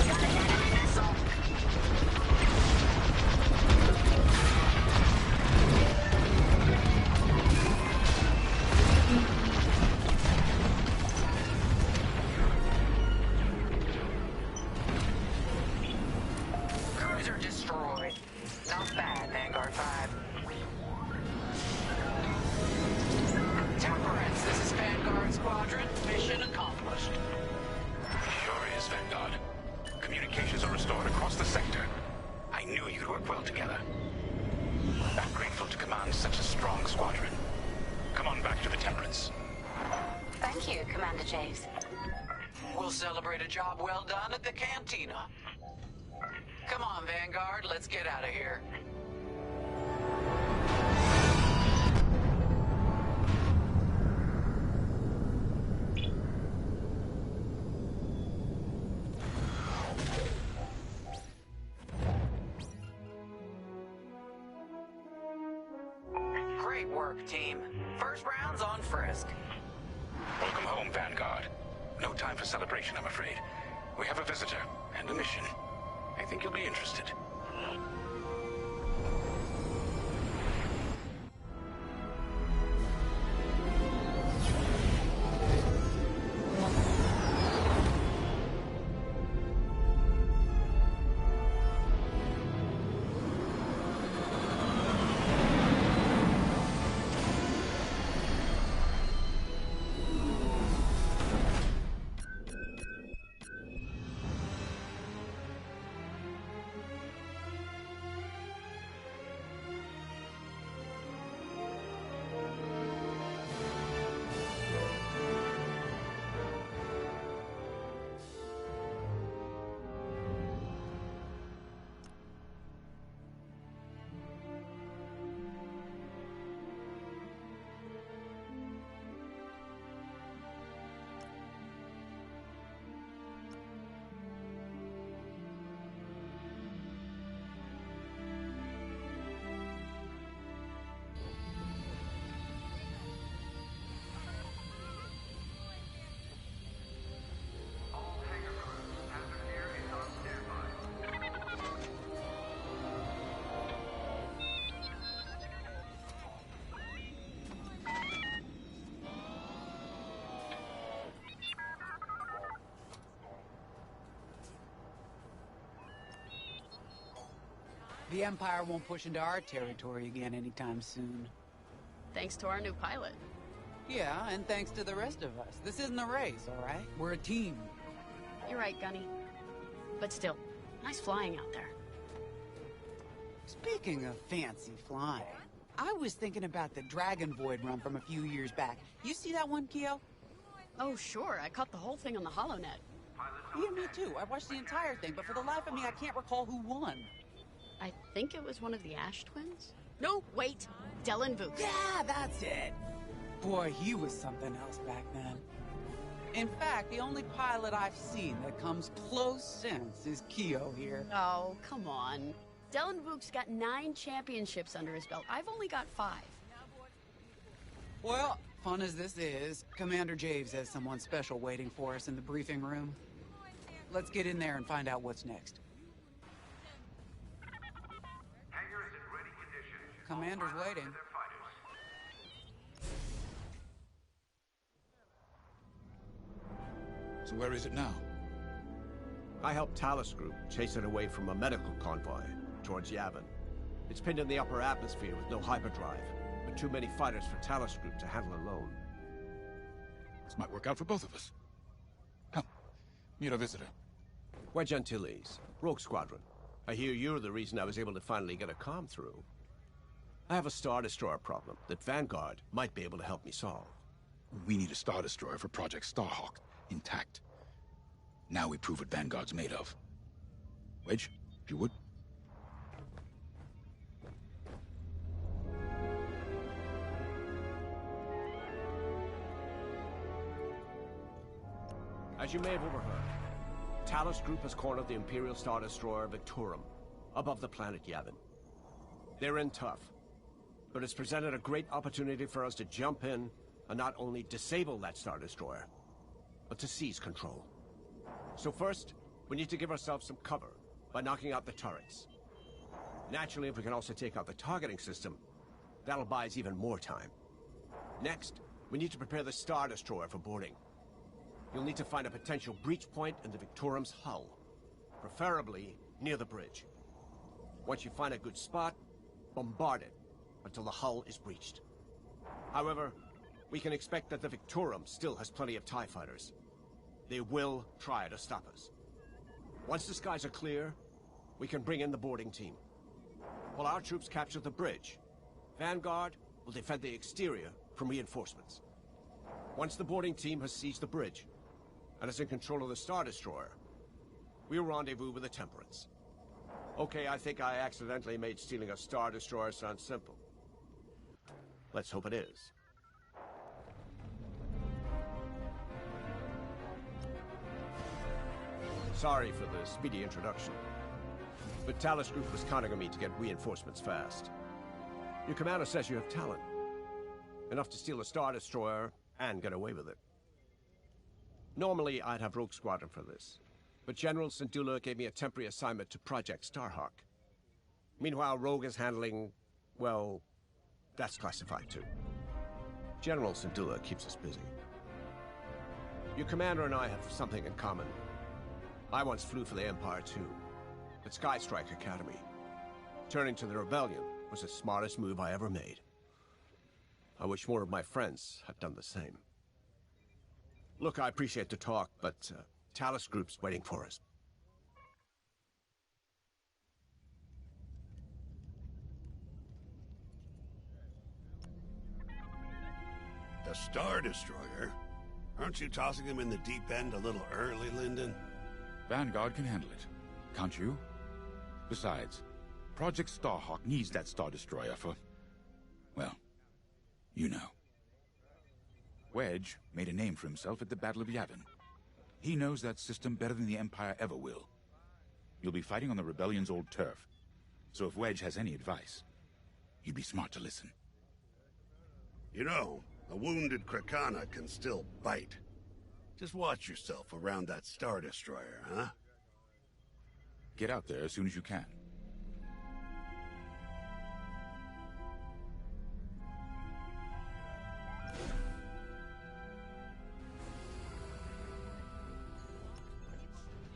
Got an enemy missile. Cruiser destroyed. Not bad, Vanguard 5. Temperance, this is Vanguard Squadron. Mission accomplished. Sure is, Vanguard. Communications are restored across the sector. I knew you'd work well together. I'm grateful to command such a strong squadron. Come on back to the Temperance. Thank you, Commander Javes. We'll celebrate a job well done at the cantina. Come on, Vanguard, let's get out of here. work, team. First round's on Frisk. Welcome home, Vanguard. No time for celebration, I'm afraid. We have a visitor and a mission. I think you'll be interested. The Empire won't push into our territory again anytime soon. Thanks to our new pilot. Yeah, and thanks to the rest of us. This isn't a race, all right? We're a team. You're right, Gunny. But still, nice flying out there. Speaking of fancy flying, I was thinking about the Dragon Void run from a few years back. You see that one, Keo? Oh, sure. I caught the whole thing on the HoloNet. Yeah, me too. I watched the entire thing, but for the life of me, I can't recall who won. I think it was one of the Ash twins? No, wait. Dylan Vuk. Yeah, that's it. Boy, he was something else back then. In fact, the only pilot I've seen that comes close since is Keo here. Oh, come on. Dylan Vuk's got 9 championships under his belt. I've only got 5. Well, fun as this is, Commander Javes has someone special waiting for us in the briefing room. Let's get in there and find out what's next. Commander's waiting. So where is it now? I helped Talus Group chase it away from a medical convoy towards Yavin. It's pinned in the upper atmosphere with no hyperdrive, but too many fighters for Talus Group to handle alone. This might work out for both of us. Come, meet our visitor. We're Gentiles, Rogue Squadron. I hear you're the reason I was able to finally get a comm through. I have a Star Destroyer problem that Vanguard might be able to help me solve. We need a Star Destroyer for Project Starhawk, intact. Now we prove what Vanguard's made of. Wedge, if you would. As you may have overheard, Talus Group has cornered the Imperial Star Destroyer Victorum, above the planet Yavin. They're in tough, but it's presented a great opportunity for us to jump in and not only disable that Star Destroyer, but to seize control. So first, we need to give ourselves some cover by knocking out the turrets. Naturally, if we can also take out the targeting system, that'll buy us even more time. Next, we need to prepare the Star Destroyer for boarding. You'll need to find a potential breach point in the Victorum's hull, preferably near the bridge. Once you find a good spot, bombard it until the hull is breached. However, we can expect that the Victorum still has plenty of TIE fighters. They will try to stop us. Once the skies are clear, we can bring in the boarding team. While our troops capture the bridge, Vanguard will defend the exterior from reinforcements. Once the boarding team has seized the bridge and is in control of the Star Destroyer, we'll rendezvous with the Temperance. Okay, I think I accidentally made stealing a Star Destroyer sound simple. Let's hope it is. Sorry for the speedy introduction, but Talus Group was counting on me to get reinforcements fast. Your commander says you have talent. Enough to steal a Star Destroyer and get away with it. Normally, I'd have Rogue Squadron for this, but General Syndulla gave me a temporary assignment to Project Starhawk. Meanwhile, Rogue is handling, well, that's classified too. General Syndulla keeps us busy. Your commander and I have something in common. I once flew for the Empire too, at Skystrike Academy. Turning to the Rebellion was the smartest move I ever made. I wish more of my friends had done the same. Look, I appreciate the talk, but Talus Group's waiting for us. The Star Destroyer? Aren't you tossing him in the deep end a little early, Lyndon? Vanguard can handle it. Can't you? Besides, Project Starhawk needs that Star Destroyer for... well, you know. Wedge made a name for himself at the Battle of Yavin. He knows that system better than the Empire ever will. You'll be fighting on the Rebellion's old turf, so if Wedge has any advice, you'd be smart to listen. You know, a wounded Krakana can still bite. Just watch yourself around that Star Destroyer, huh? Get out there as soon as you can.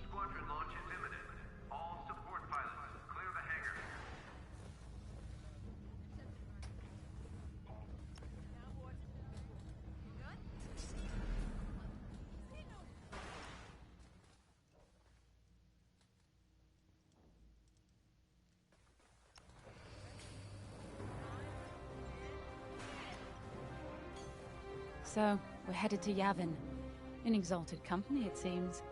Squadron launch is imminent. All support pilots, clear the hangar. So, we're headed to Yavin. In exalted company, it seems.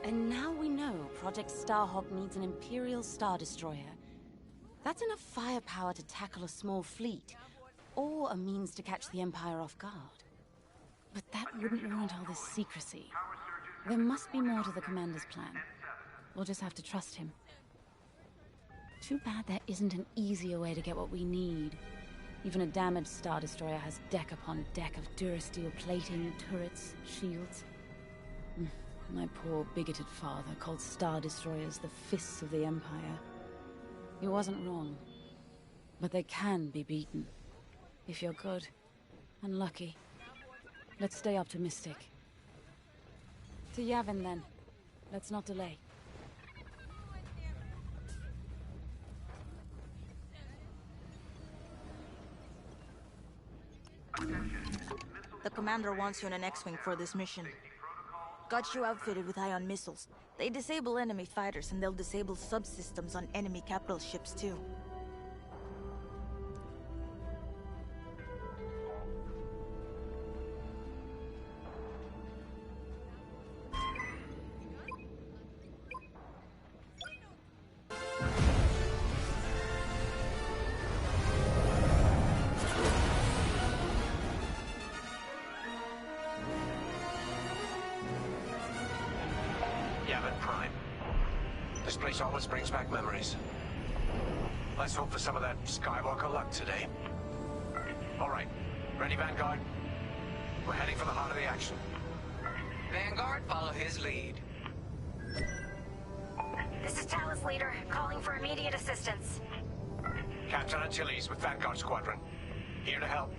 And now we know Project Starhawk needs an Imperial Star Destroyer. That's enough firepower to tackle a small fleet, or a means to catch the Empire off guard. But that wouldn't warrant all this secrecy. There must be more to the Commander's plan. We'll just have to trust him. Too bad there isn't an easier way to get what we need. Even a damaged Star Destroyer has deck upon deck of Durasteel plating, turrets, shields. My poor bigoted father called Star Destroyers the fists of the Empire. He wasn't wrong. But they can be beaten. If you're good and lucky. Let's stay optimistic. To Yavin then. Let's not delay. The commander wants you in an X-Wing for this mission. Got you outfitted with ion missiles. They disable enemy fighters, and they'll disable subsystems on enemy capital ships too. Yavin Prime. This place always brings back memories. Let's hope for some of that Skywalker luck today. All right. Ready, Vanguard? We're heading for the heart of the action. Vanguard, follow his lead. This is Talus Leader, calling for immediate assistance. Captain Antilles with Vanguard Squadron. Here to help.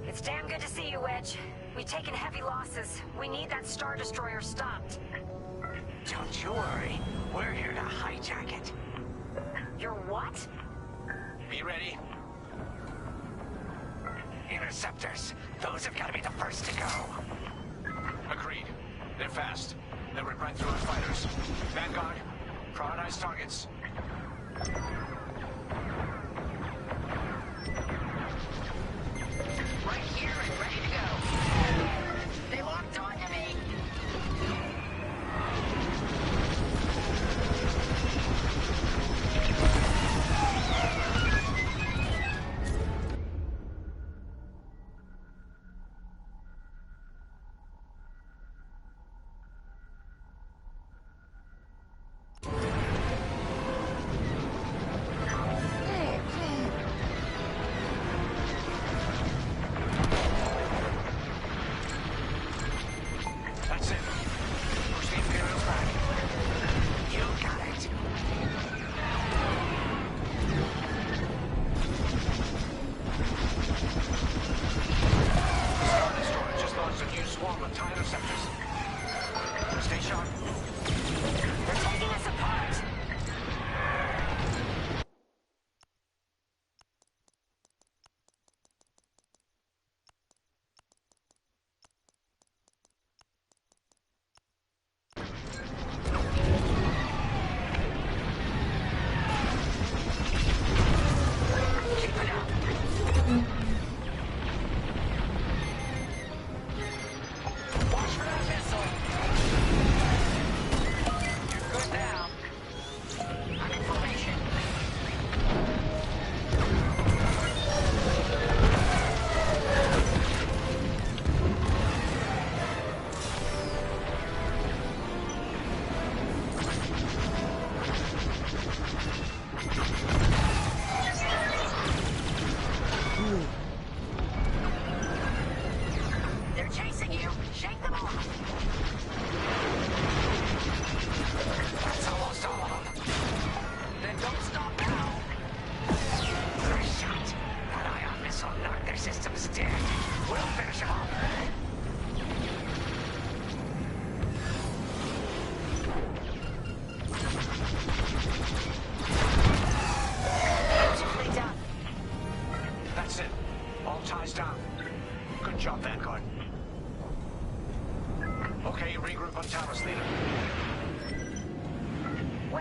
It's damn good to see you, Wedge. We've taken heavy losses. We need that Star Destroyer stopped. Don't you worry. We're here to hijack it. You're what? Be ready. Interceptors. Those have got to be the first to go. Agreed. They're fast. They'll rip right through our fighters. Vanguard, prioritize targets. Right here and ready to go. They locked onto me.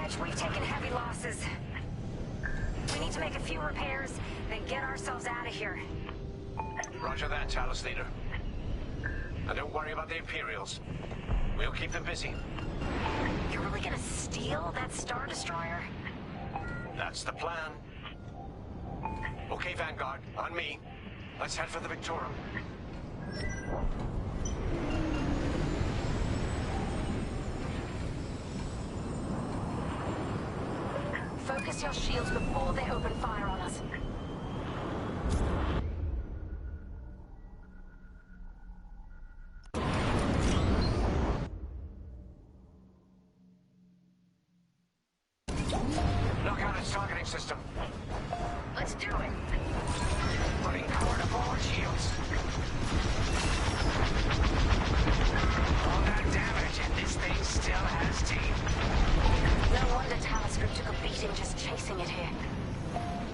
Reg, we've taken heavy losses. We need to make a few repairs, then get ourselves out of here. Roger that, Talus Leader. And don't worry about the Imperials. We'll keep them busy. You're really gonna steal that Star Destroyer? That's the plan. Okay, Vanguard, on me. Let's head for the Victorum. Focus your shields before they open fire on us. Knock out its targeting system. Let's do it. Putting power to forward shields. All that damage, and this thing still has teeth. No wonder Talus Group took a beating just chasing it here.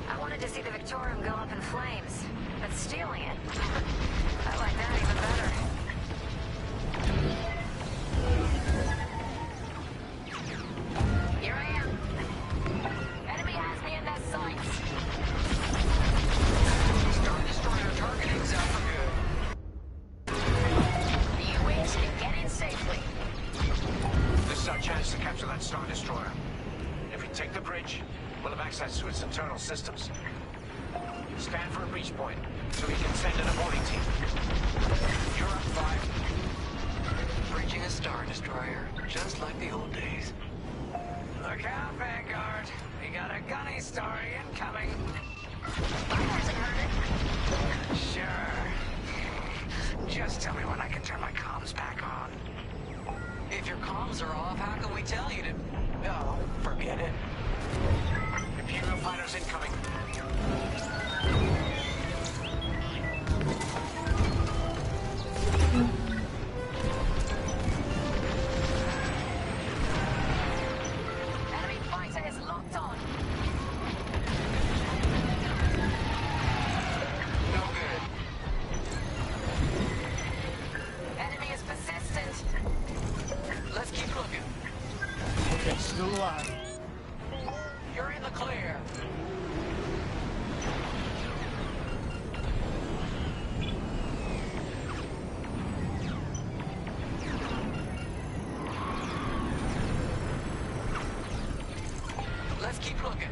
I wanted to see the Victorium go up in flames, but stealing it, I like that even better. Here I am. Enemy has me in their sights. Star Destroyer targeting's out for good. You wait and get in safely. This is our chance to capture that Star Destroyer. If we take the bridge, we'll have access to its internal systems. Scan for a breach point, so we can send in a boarding team. You're up, 5. Bridging a Star Destroyer, just like the old days. Look out, Vanguard. We got a gunny story incoming. That hasn't hurt it. Sure. Just tell me when I can turn my comms back on. If your comms are off, how can we tell you to... Oh, forget it. Imperial fighters incoming. Enemy fighter is locked on. No good. Enemy is persistent. Let's keep looking. Okay, still alive. You're in the clear. Let's keep looking.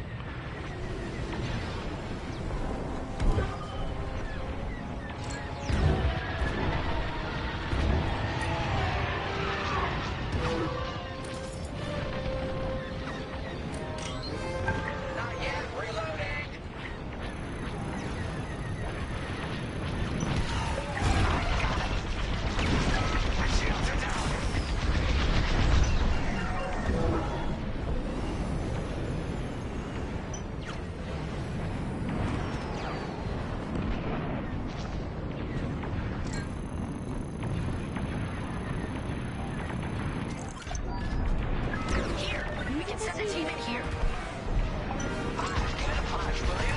Not yet. Reloading. My shields are down. Here, we can send a team in here. Get a punch, will you?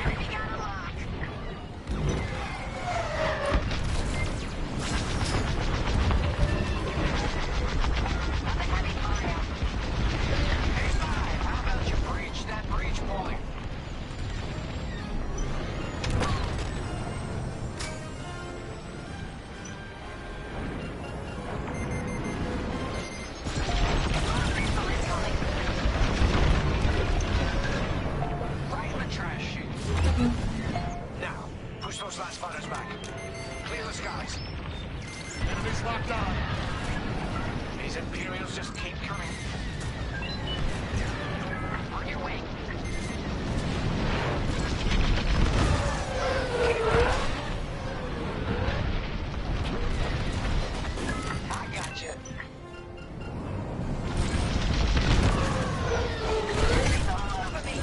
Enemy got a lock. Under heavy fire. Hey, 5, how about you breach that breach point? Missile incoming. Right in the trash chute. Now, push those last fighters back. Clear the skies. Enemy's locked on. These Imperials just keep coming. On your way. I got you. It's all over me.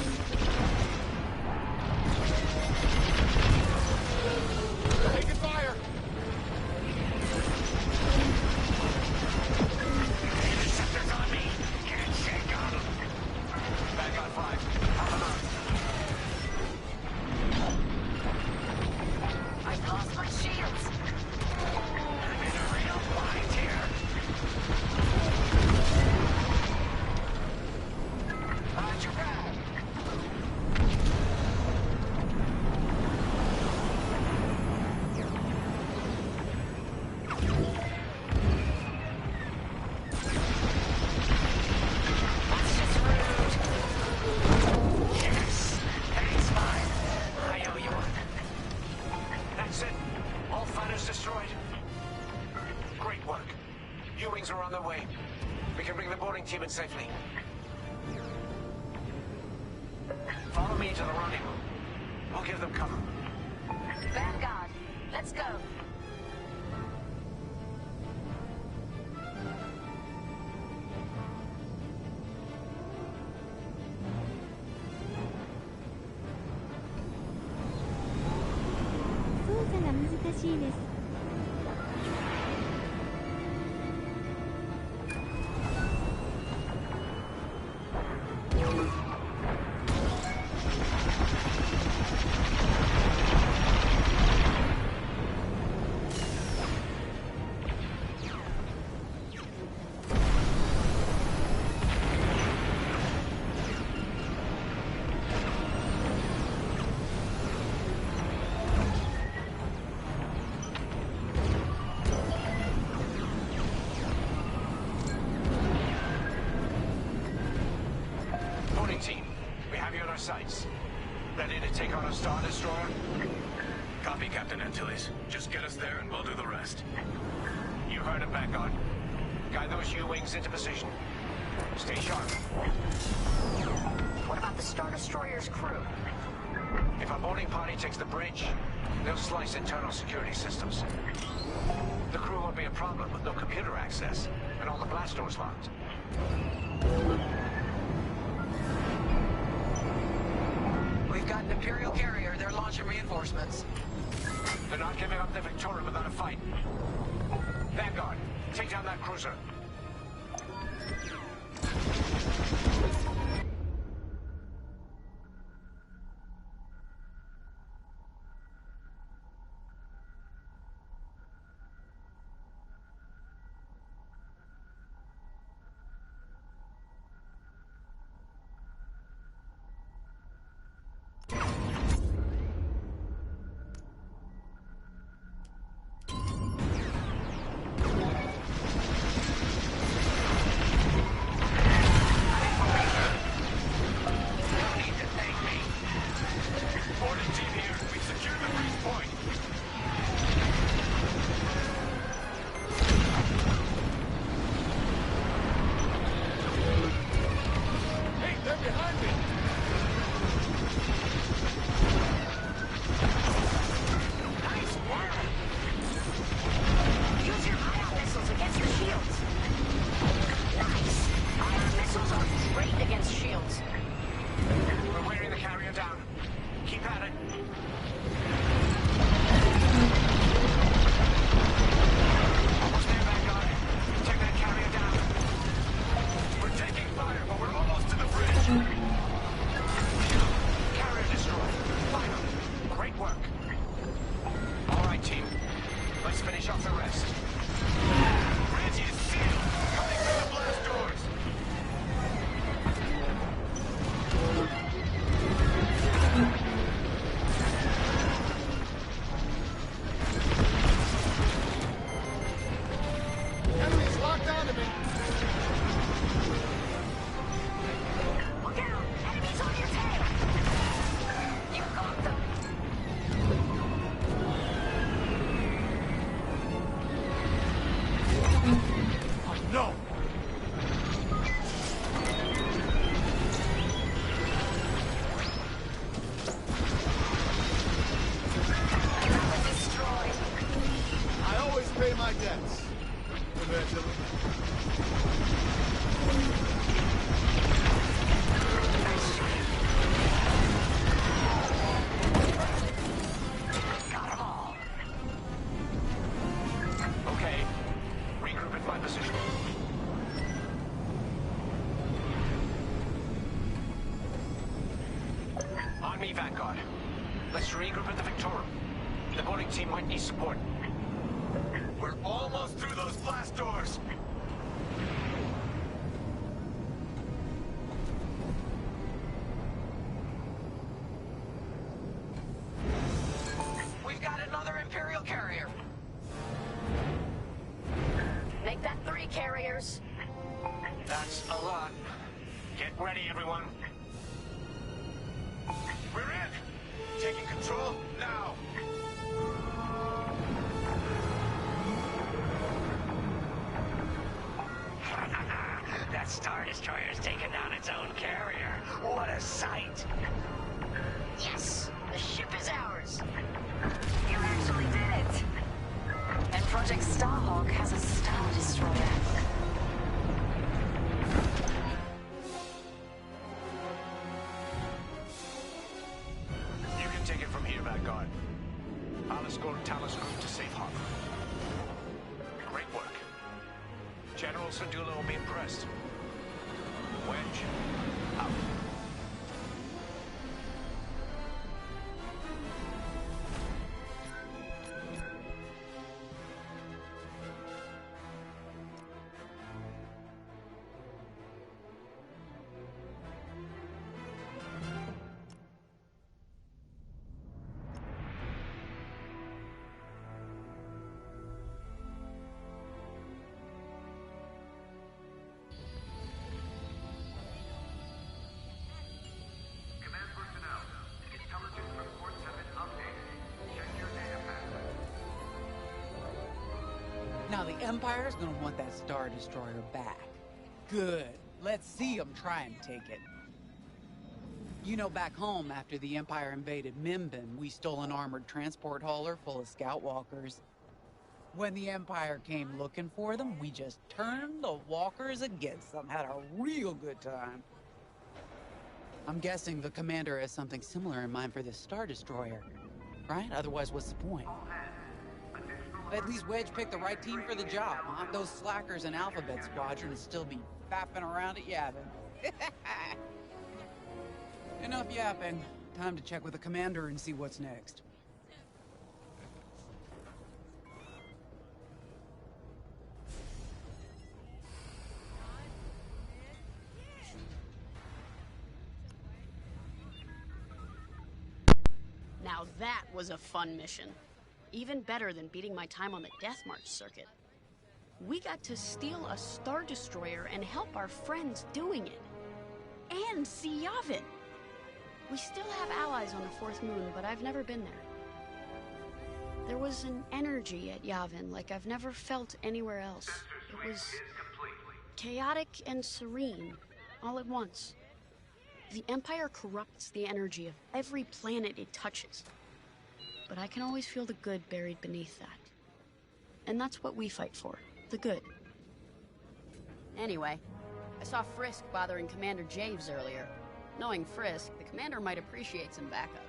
Taking fire. Interceptors on me. Great work. U-Wings are on their way. We can bring the boarding team in safely. Follow me to the rendezvous. We'll give them cover. Vanguard, let's go. Team, we have you on our sights. Ready to take on a Star Destroyer? Copy, Captain Antilles. Just get us there and we'll do the rest. You heard him, Vanguard. Guide those U-Wings into position. Stay sharp. What about the Star Destroyer's crew? If our boarding party takes the bridge, they'll slice internal security systems. The crew won't be a problem with no computer access, and all the blast doors locked. We've got an Imperial carrier. They're launching reinforcements. They're not giving up the Victoria without a fight. Vanguard, take down that cruiser. Vanguard. Let's regroup at the Victoria. The boarding team might need support. We're almost through those blast doors! We've got another Imperial carrier. Make that 3 carriers. That's a lot. Get ready, everyone. We're in! Taking control now! That Star Destroyer's taken down its own carrier. What a sight! Yes! The ship is ours! You actually did it! And Project Starhawk has a Star Destroyer. You can take it from here, Vanguard. I'll escort Talos Group to safe harbor. Great work. General Syndulla will be impressed. Wedge, out. Command personnel, intelligence reports have been updated. Check your data pack. Now the Empire's gonna want that Star Destroyer back. Good. Let's see them try and take it. You know, back home, after the Empire invaded Mimbin, we stole an armored transport hauler full of scout walkers. When the Empire came looking for them, we just turned the walkers against them. Had a real good time. I'm guessing the commander has something similar in mind for this Star Destroyer, right? Otherwise, what's the point? At least Wedge picked the right team for the job, huh? Those slackers in Alphabet Squadron would still be fapping around at Yavin. Enough yapping. Time to check with the commander and see what's next. Now that was a fun mission. Even better than beating my time on the Death March circuit. We got to steal a Star Destroyer and help our friends doing it. And see Yavin. We still have allies on the Fourth Moon, but I've never been there. There was an energy at Yavin like I've never felt anywhere else. It was chaotic and serene, all at once. The Empire corrupts the energy of every planet it touches. But I can always feel the good buried beneath that. And that's what we fight for, the good. Anyway, I saw Frisk bothering Commander Javes earlier. Knowing Frisk, the commander might appreciate some backup.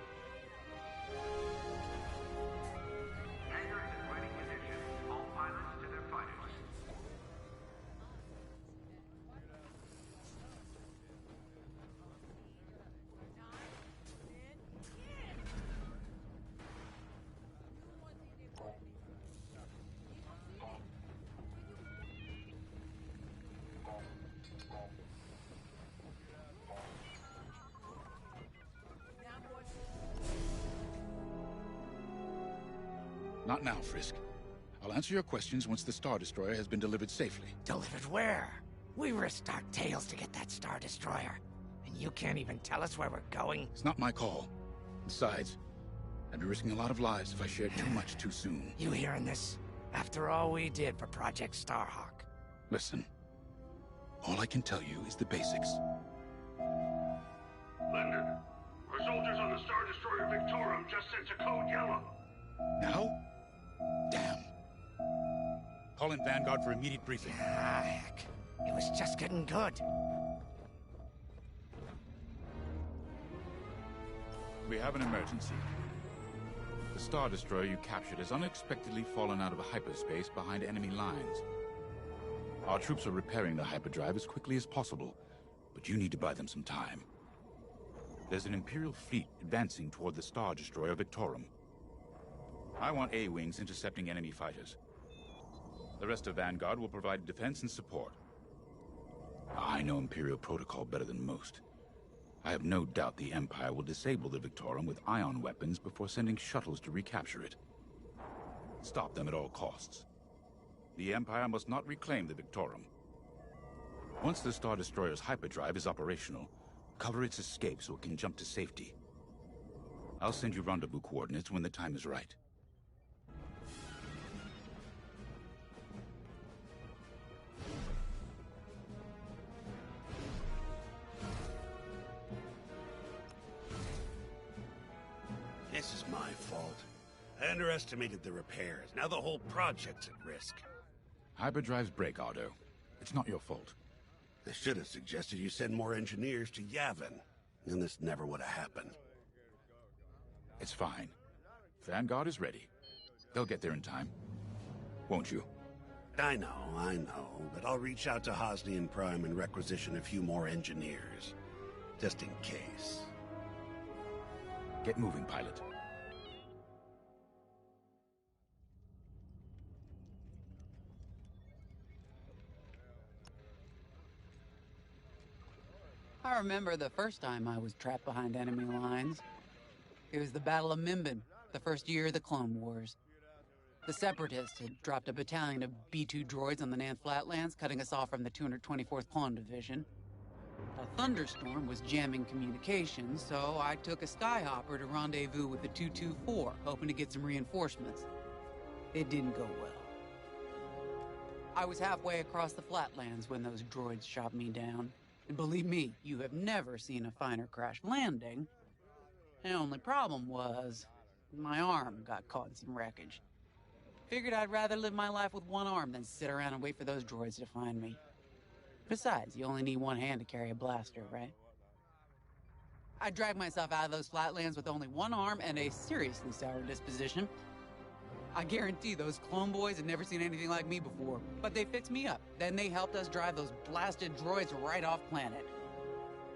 Hangar is in ready condition. All pilots to their fighters. Not now, Frisk. I'll answer your questions once the Star Destroyer has been delivered safely. Delivered where? We risked our tails to get that Star Destroyer. And you can't even tell us where we're going? It's not my call. Besides, I'd be risking a lot of lives if I shared too much too soon. You hearing this? After all we did for Project Starhawk. Listen, all I can tell you is the basics. Linden, our soldiers on the Star Destroyer Victorum just sent a code yellow. Now? Damn. Call in Vanguard for immediate briefing. Ah, heck. It was just getting good. We have an emergency. The Star Destroyer you captured has unexpectedly fallen out of hyperspace behind enemy lines. Our troops are repairing the hyperdrive as quickly as possible, but you need to buy them some time. There's an Imperial fleet advancing toward the Star Destroyer Victorum. I want A-wings intercepting enemy fighters. The rest of Vanguard will provide defense and support. I know Imperial protocol better than most. I have no doubt the Empire will disable the Victorum with ion weapons before sending shuttles to recapture it. Stop them at all costs. The Empire must not reclaim the Victorum. Once the Star Destroyer's hyperdrive is operational, cover its escape so it can jump to safety. I'll send you rendezvous coordinates when the time is right. I underestimated the repairs. Now the whole project's at risk. Hyperdrives break, Otto. It's not your fault. I should have suggested you send more engineers to Yavin. Then this never would have happened. It's fine. Vanguard is ready. They'll get there in time. Won't you? I know, but I'll reach out to Hosnian Prime and requisition a few more engineers. Just in case. Get moving, pilot. I remember the first time I was trapped behind enemy lines. It was the Battle of Minbin, the first year of the Clone Wars. The Separatists had dropped a battalion of B-2 droids on the Nant Flatlands, cutting us off from the 224th Clone Division. A thunderstorm was jamming communications, so I took a skyhopper to rendezvous with the 224, hoping to get some reinforcements. It didn't go well. I was halfway across the Flatlands when those droids shot me down. And believe me, you have never seen a finer crash landing. The only problem was, my arm got caught in some wreckage. Figured I'd rather live my life with one arm than sit around and wait for those droids to find me. Besides, you only need one hand to carry a blaster, right? I dragged myself out of those flatlands with only one arm and a seriously sour disposition. I guarantee those clone boys had never seen anything like me before, but they fixed me up. Then they helped us drive those blasted droids right off planet.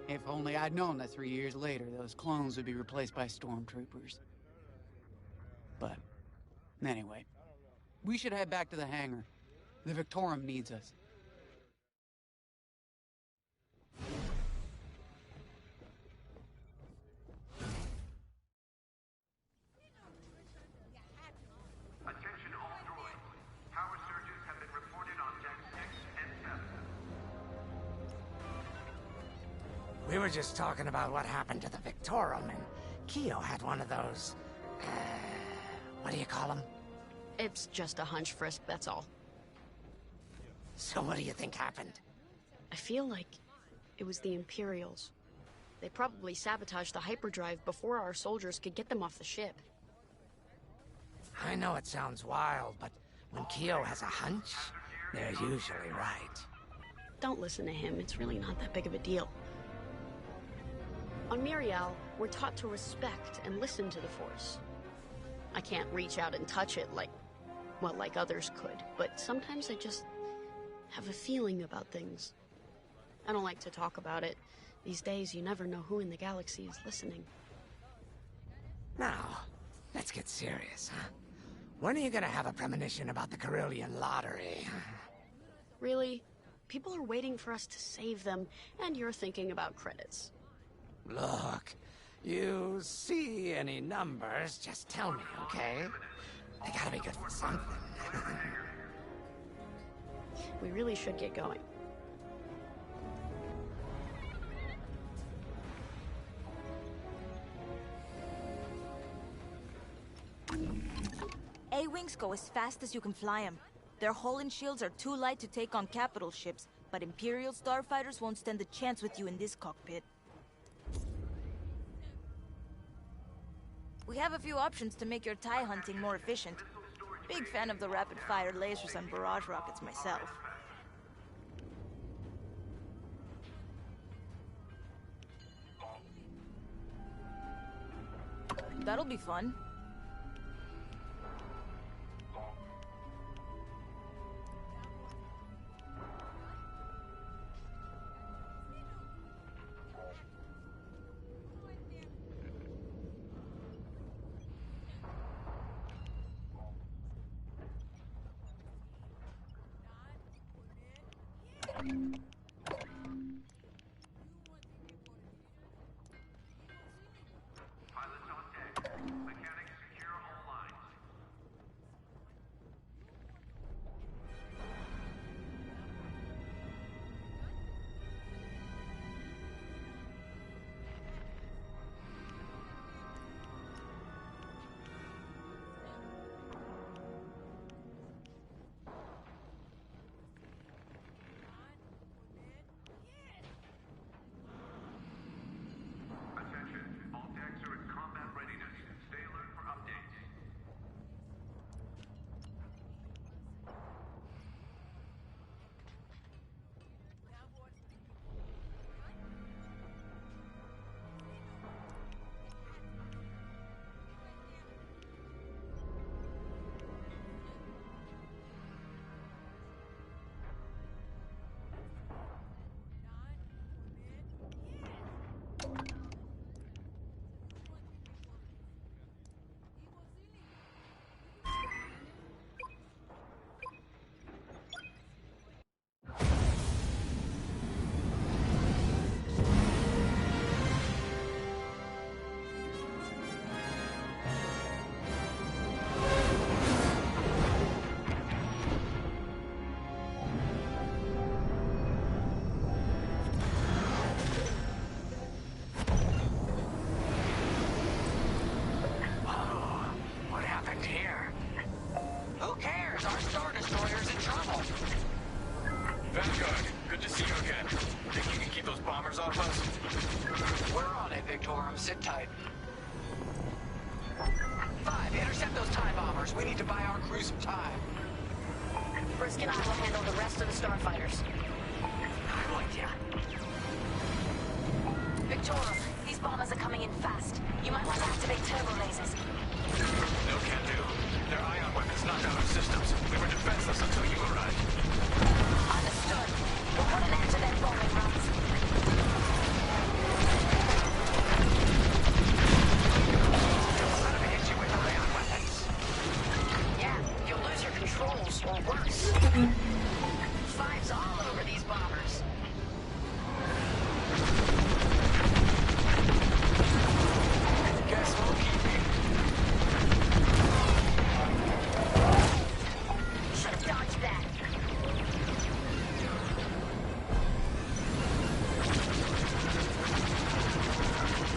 If only I'd known that 3 years later, those clones would be replaced by stormtroopers. But, anyway, we should head back to the hangar. The Victorum needs us. Attention all droids. Power surges have been reported on decks 6 and 7. We were just talking about what happened to the Victorum, and Keo had one of those... what do you call them? It's just a hunch, Frisk, that's all. So what do you think happened? I feel like it was the Imperials. They probably sabotaged the hyperdrive before our soldiers could get them off the ship. I know it sounds wild, but when Keo has a hunch, they're usually right. Don't listen to him, it's really not that big of a deal. On Miriel, we're taught to respect and listen to the Force. I can't reach out and touch it like others could, but sometimes I just have a feeling about things. I don't like to talk about it. These days, you never know who in the galaxy is listening. Now, let's get serious, huh? When are you gonna have a premonition about the Carillion lottery? Really? People are waiting for us to save them, and you're thinking about credits. Look, you see any numbers, just tell me, okay? They gotta be good for something. We really should get going. A-Wings go as fast as you can fly them. Their hull and shields are too light to take on capital ships, but Imperial starfighters won't stand a chance with you in this cockpit. We have a few options to make your TIE hunting more efficient. Big fan of the rapid-fire lasers and barrage rockets myself. That'll be fun. Pilots on deck. Mechanics secure all lines. Sit tight. 5, intercept those TIE bombers. We need to buy our crew some time. Frisk and I will handle the rest of the starfighters. I'm with ya. Victoria, these bombers are coming in fast. You might want to activate turbo lasers. No can do. Their ion weapons knocked out our systems. We were defenseless until you arrived. Understood. We'll put an end to their bombing runs. Son of a hit you with the ion weapons. Yeah, you'll lose your controls, or worse. 5's all over these bombers. Guess we'll keep it. Should have dodged that.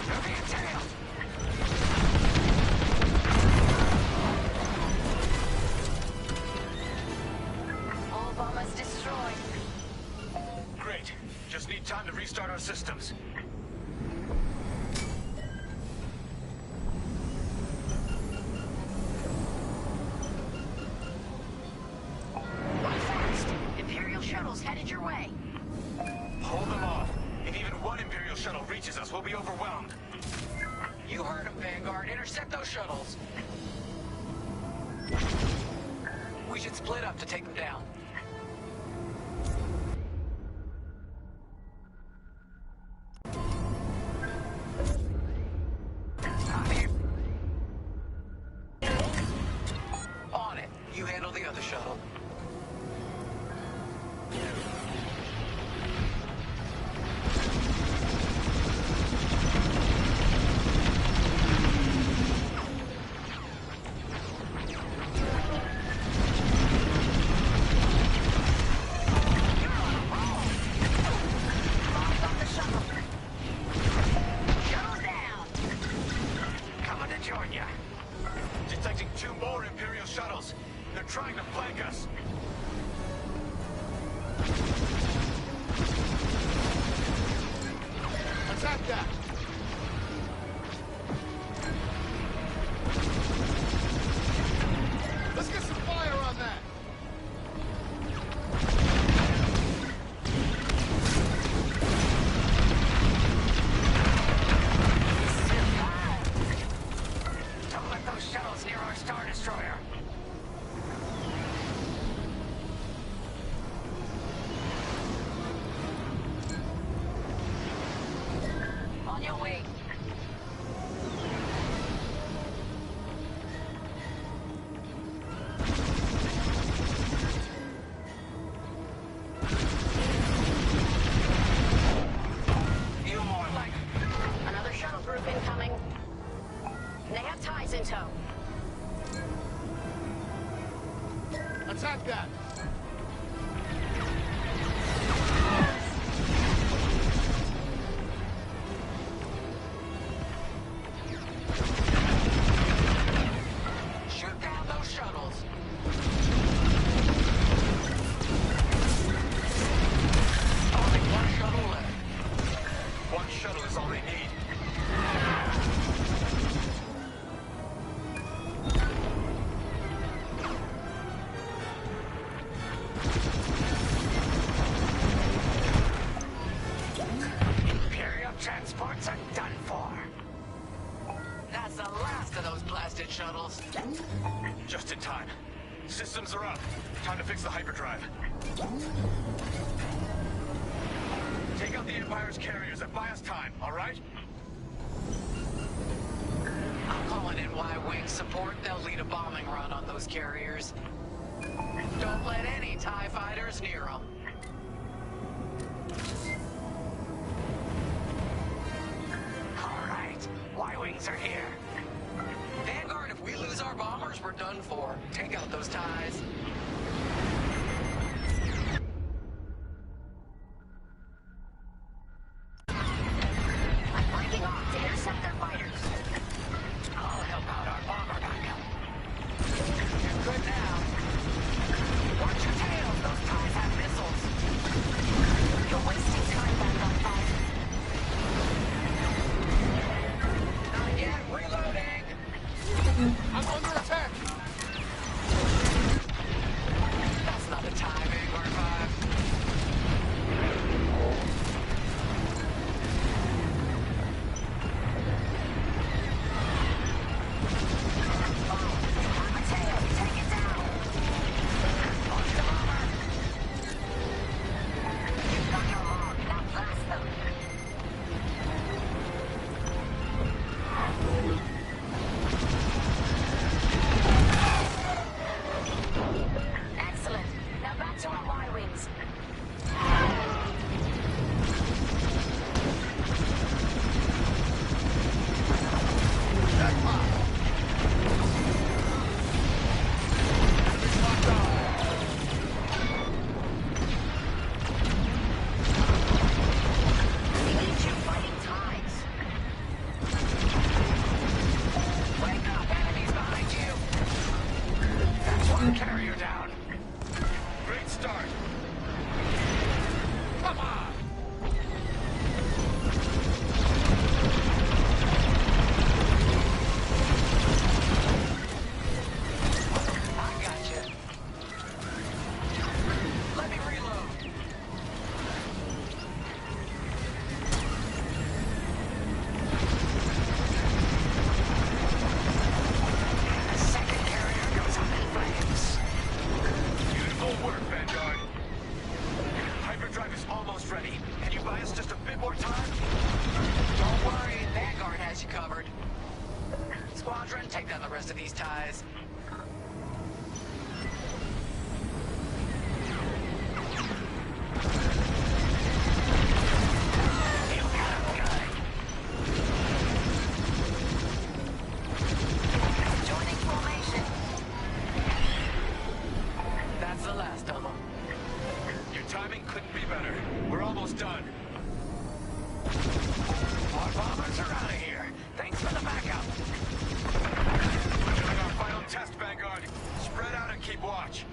They're being tailed. All bombers destroyed. Great. Just need time to restart our systems. Run fast. Imperial shuttles headed your way. Hold them off. If even one Imperial shuttle reaches us, we'll be overwhelmed. You heard them, Vanguard. Intercept those shuttles. We should split up to take them down. On it. You handle the other shuttle. Shuttle down. Coming to join ya. Detecting 2 more Imperial shuttles. They're trying to flank us. Attack that! Let's get some fire on that! Don't let those shuttles near our Star Destroyer. On your way. You more like... Another shuttle group incoming. They have ties in tow. Attack that! Shoot down those shuttles. Only one shuttle left. One shuttle is all they need. Imperial transports are done for. That's the last of those blasted shuttles. Just in time. Systems are up. Time to fix the hyperdrive. Take out the Empire's carriers and buy us time, all right? I'm calling in Y-Wing support. They'll lead a bombing run on those carriers. Don't let any TIE fighters near them. All right, Y-Wings are here. Vanguard, if we lose our bombers, we're done for. Take out those TIEs. I'm breaking off to intercept their fighters. I'll help out our bomber backup. You're good now. Watch your tails. Those TIEs have missiles. You're wasting time, Vanguard 5. engines. Carrier down. Great start. Come on. I gotcha. Let me reload. The second carrier goes up in flames. Beautiful work, Vanguard. Hyperdrive is almost ready. Can you buy us just a bit more time? Don't worry, Vanguard has you covered. Squadron, take down the rest of these ties. You got him good. Joining formation. That's the last of them. Your timing couldn't be better. We're almost done. Our bombers are out of here. Thanks for the backup. We're doing our final test, Vanguard. Spread out and keep watch.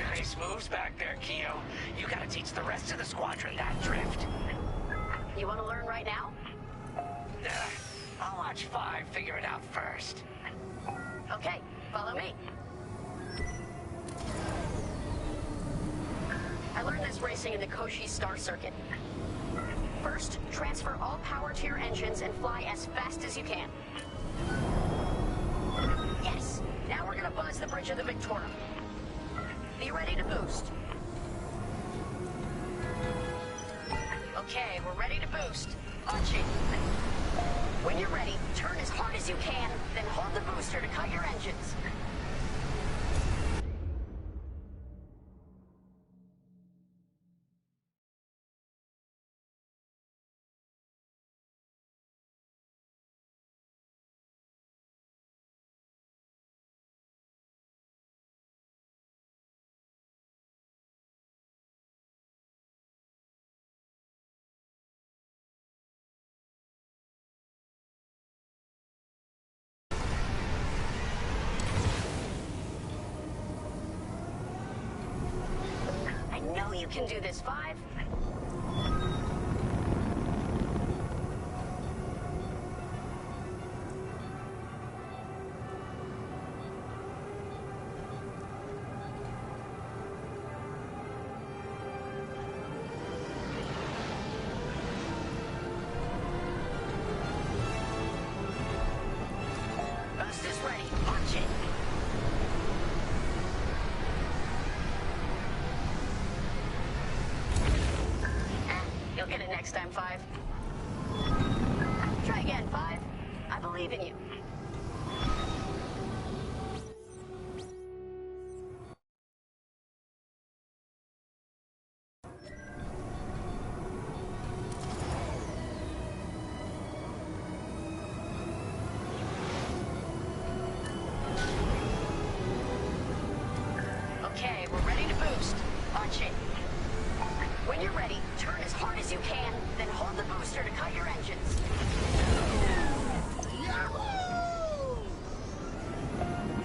Nice moves back there, Keo. You gotta teach the rest of the squadron that drift. You want to learn right now? I'll watch 5 figure it out first. Okay, follow me. I learned this racing in the Koshi Star Circuit. First, transfer all power to your engines and fly as fast as you can. Yes! Now we're gonna buzz the bridge of the Victorum. Be ready to boost. Okay, we're ready to boost. Launch it. When you're ready, turn as hard as you can, then hold the booster to cut your engines. I know you can do this, 5. Bust is ready. Launch it. You'll get it next time, 5. Try again, 5. I believe in you. Okay, we're ready to boost. Launch it. When you're ready, turn as hard as you can, then hold the booster to cut your engines. Yahoo!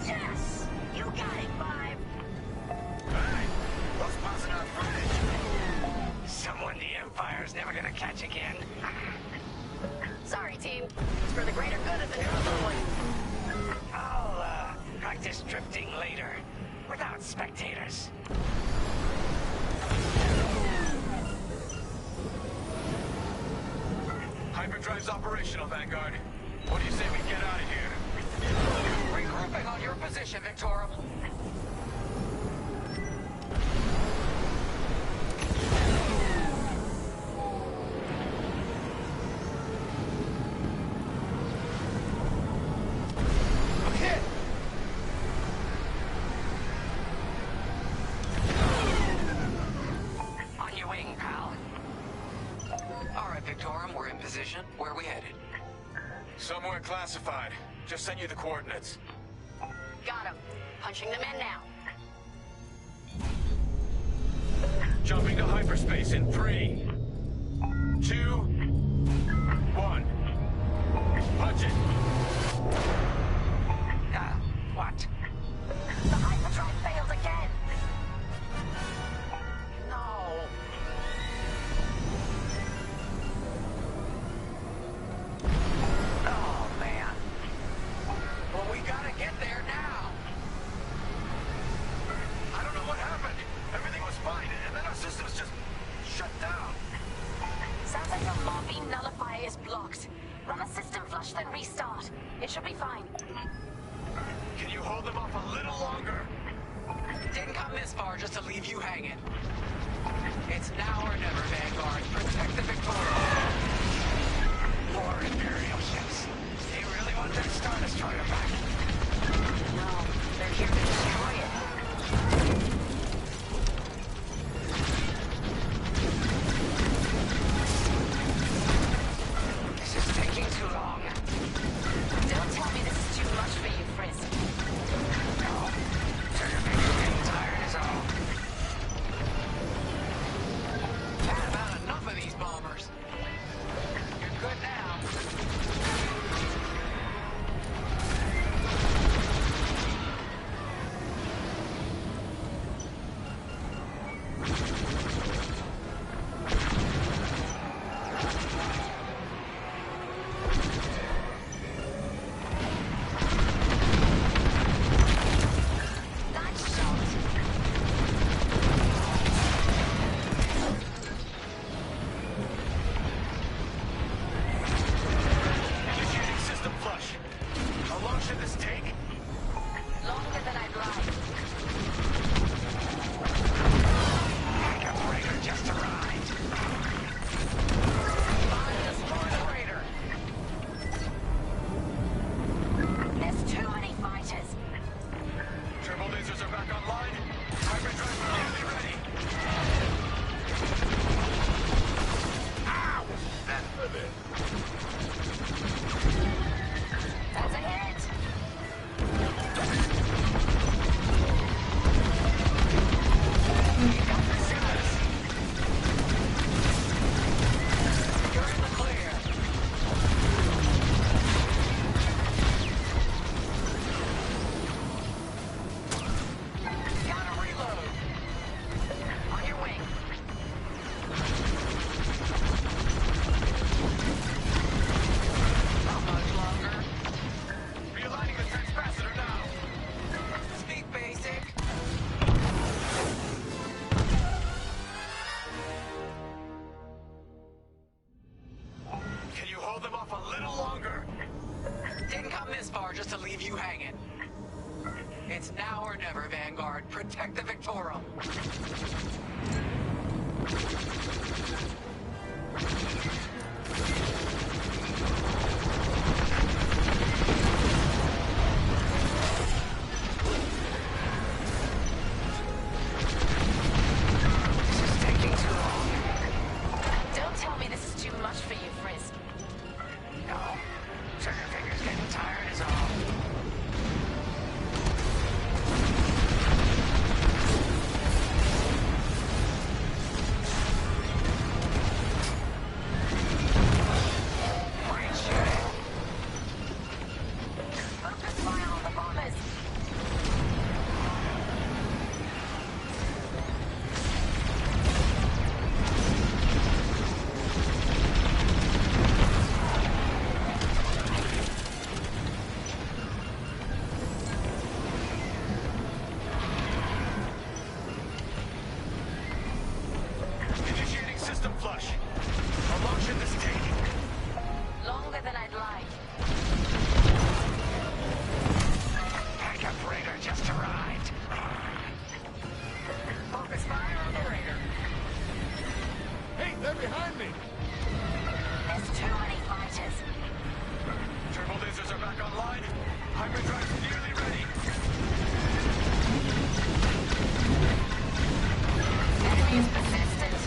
Yes! You got it, 5. Hey! Who's buzzing our bridge? Someone the Empire's never gonna catch again. Sorry, team. It's for the greater good of the New Republic. I'll, practice drifting later, without spectators. Hyperdrive's operational, Vanguard. What do you say we get out of here? Regrouping on your position, Victorum. Somewhere classified. Just sent you the coordinates. Got him. Punching them in now. Jumping to hyperspace in 3, 2, 1. Punch it! What? The hyperdrive failed again! No! Oh, man. Well, we gotta get there now. I don't know what happened. Everything was fine, and then our systems just shut down. Sounds like your mob beam nullifier is blocked. Run a system flush, then restart. It should be fine. Can you hold them off a little longer? Didn't come this far just to leave you hanging. It's now or never, Vanguard. Protect the Victoria. More Imperial ships. They really want their Star Destroyer back. No, they're here to destroy it. This is taking too long. Don't tell me this is too much for you, Frisk. No. Turner's getting tired is all. Had about enough of these bombers. You're good now. Initiating system flush. How long should this take? Longer than I'd like. Backup Raider just arrived. Destroy the Raider. There's too many fighters. Turbo lasers are back online. Hyperdrive nearly ready. Ow! That hurt it. That's a hit. You got the signals. You're in the clear. Gotta reload. On your wing. Not much longer. Realigning the transpacitor now. Speak basic. Can you hold them off a little longer? Didn't come this far just to leave you hanging. It's now or never, Vanguard. Protect the Victorum. This is taking too long. Don't tell me this is too much for you, Frisk. No. Trigger finger's getting tired is all. Great shooting. Focus fire on the bombers. Initiating system flush. How long should this take? Longer than I'd like. Backup Raider just arrived. Focus fire on the Raider. Hey, they're behind me! There's too many fighters. Turbo lasers are back online. Hyperdrive's nearly ready. Enemy is persistent.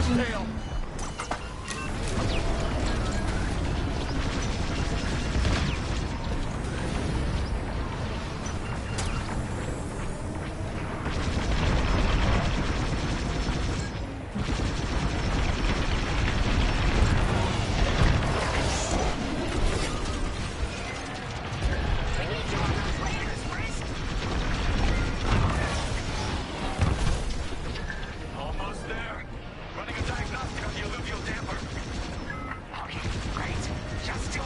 his tail. Almost there. Running a diagnostic on the alluvial damper. Okay, great. Just do it.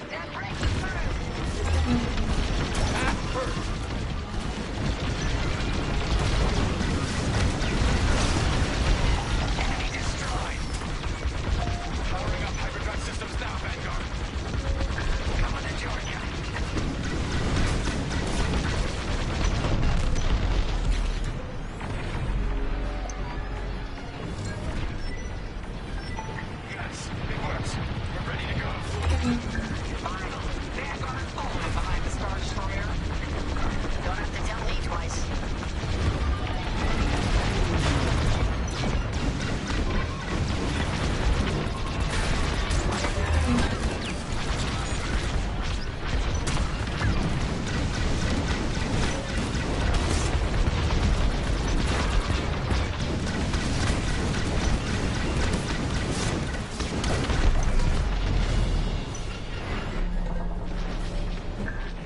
That breaks through. Pass first. Enemy destroyed. Powering up hyperdrive systems now, Vanguard. Coming to join you. Yes, it works. We're ready to go. Final. Vanguard only behind the Star Destroyer. Don't have to tell me twice.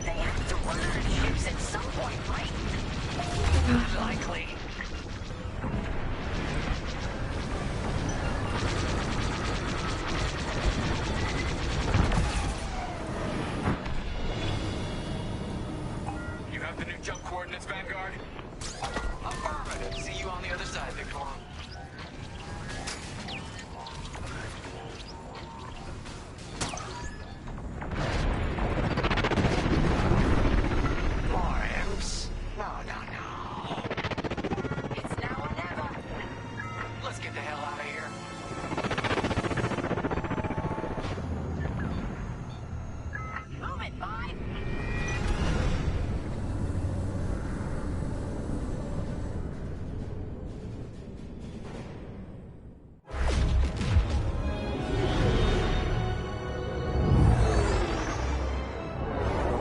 They have to run out of ships at some point, right? Likely. You have the new jump coordinates, Vanguard? Affirmative. See you on the other side, Victor. More imps? No, no, no. It's now or never. Let's get the hell out of here. Move it, mine.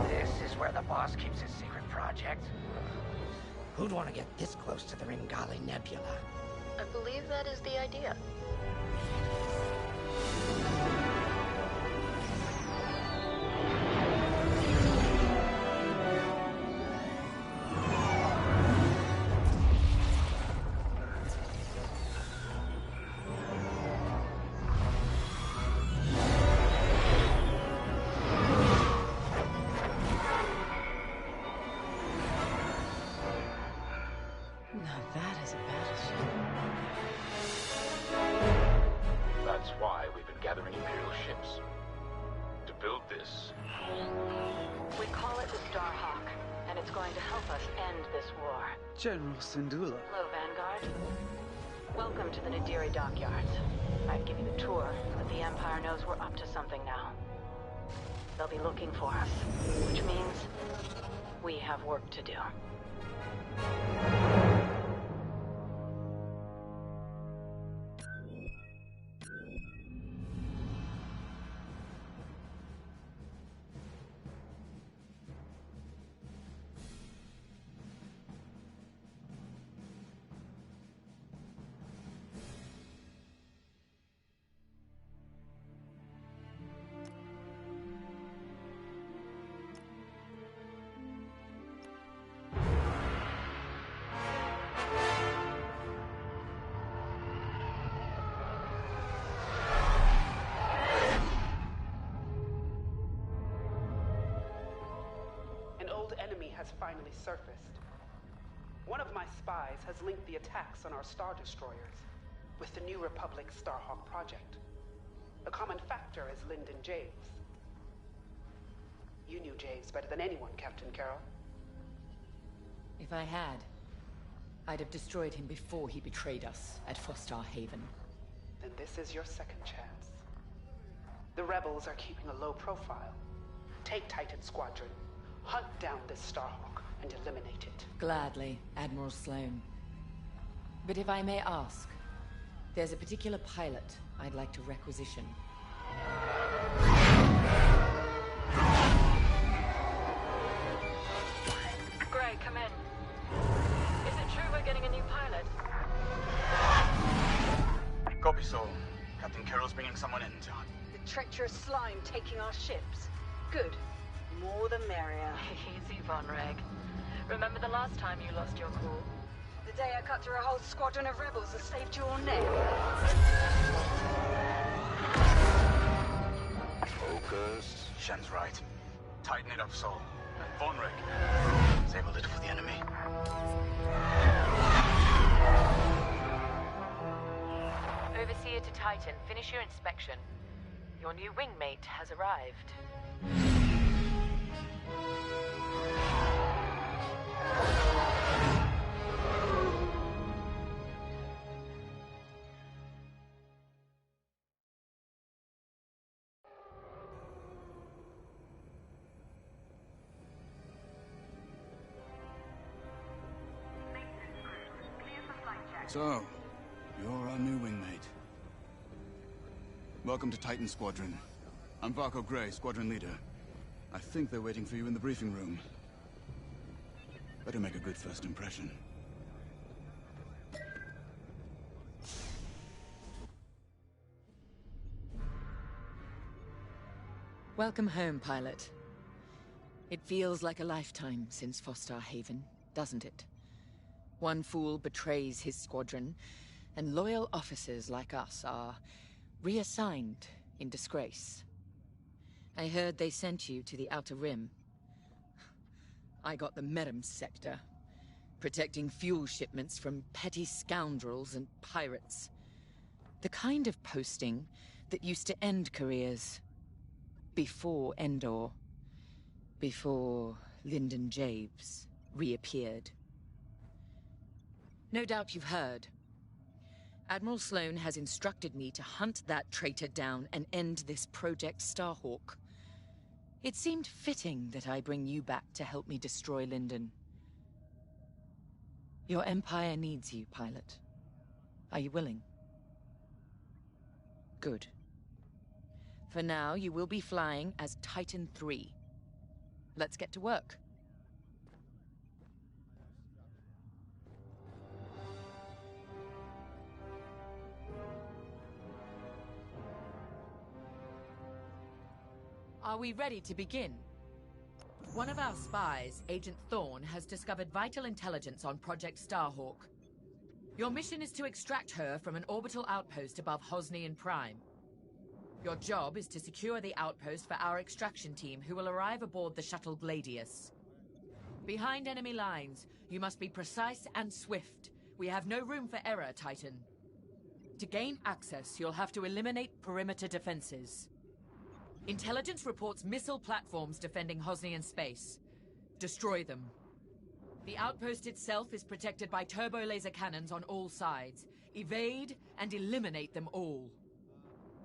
This is where the boss keeps his secret project. Who'd want to get this close to the Ringali Nebula? I believe that is the idea. Now that is a battleship. That's why we've been gathering Imperial ships. To build this. We call it the Starhawk, and it's going to help us end this war. General Syndulla. Hello, Vanguard. Welcome to the Nadiri dockyards. I'd give you the tour, but the Empire knows we're up to something now. They'll be looking for us, which means we have work to do. Has finally surfaced. One of my spies has linked the attacks on our Star Destroyers with the New Republic Starhawk project. The common factor is Lyndon James. You knew James better than anyone, Captain Carroll. If I had, I'd have destroyed him before he betrayed us at Fostar Haven. Then this is your second chance. The rebels are keeping a low profile. Take Titan Squadron, hunt down this Starhawk, and eliminate it. Gladly, Admiral Sloan. But if I may ask, there's a particular pilot I'd like to requisition. Gray, come in. Is it true we're getting a new pilot? Copy, Sol. Captain Carroll's bringing someone in, John. The treacherous slime taking our ships. Good. More the merrier. Easy, Von Reg. Remember the last time you lost your cool? The day I cut through a whole squadron of rebels and saved your neck. Focus. Shen's right. Tighten it up, Sol. And Von Reg. Save a little for the enemy. Overseer to Titan, finish your inspection. Your new wingmate has arrived. So, you're our new wingmate. Welcome to Titan Squadron. I'm Varco Gray, Squadron Leader. I think they're waiting for you in the briefing room. Better make a good first impression. Welcome home, pilot. It feels like a lifetime since Fostar Haven, doesn't it? One fool betrays his squadron, and loyal officers like us are reassigned in disgrace. I heard they sent you to the Outer Rim. I got the Medem sector, protecting fuel shipments from petty scoundrels and pirates. The kind of posting that used to end careers. Before Endor. Before Lyndon Javes reappeared. No doubt you've heard. Admiral Sloan has instructed me to hunt that traitor down and end this Project Starhawk. It seemed fitting that I bring you back to help me destroy Lyndon. Your Empire needs you, pilot. Are you willing? Good. For now, you will be flying as Titan 3. Let's get to work. Are we ready to begin? One of our spies, Agent Thorne, has discovered vital intelligence on Project Starhawk. Your mission is to extract her from an orbital outpost above Hosnian Prime. Your job is to secure the outpost for our extraction team, who will arrive aboard the shuttle Gladius. Behind enemy lines, you must be precise and swift. We have no room for error, Titan. To gain access, you'll have to eliminate perimeter defenses. Intelligence reports missile platforms defending Hosnian space. Destroy them. The outpost itself is protected by turbo laser cannons on all sides. Evade and eliminate them all.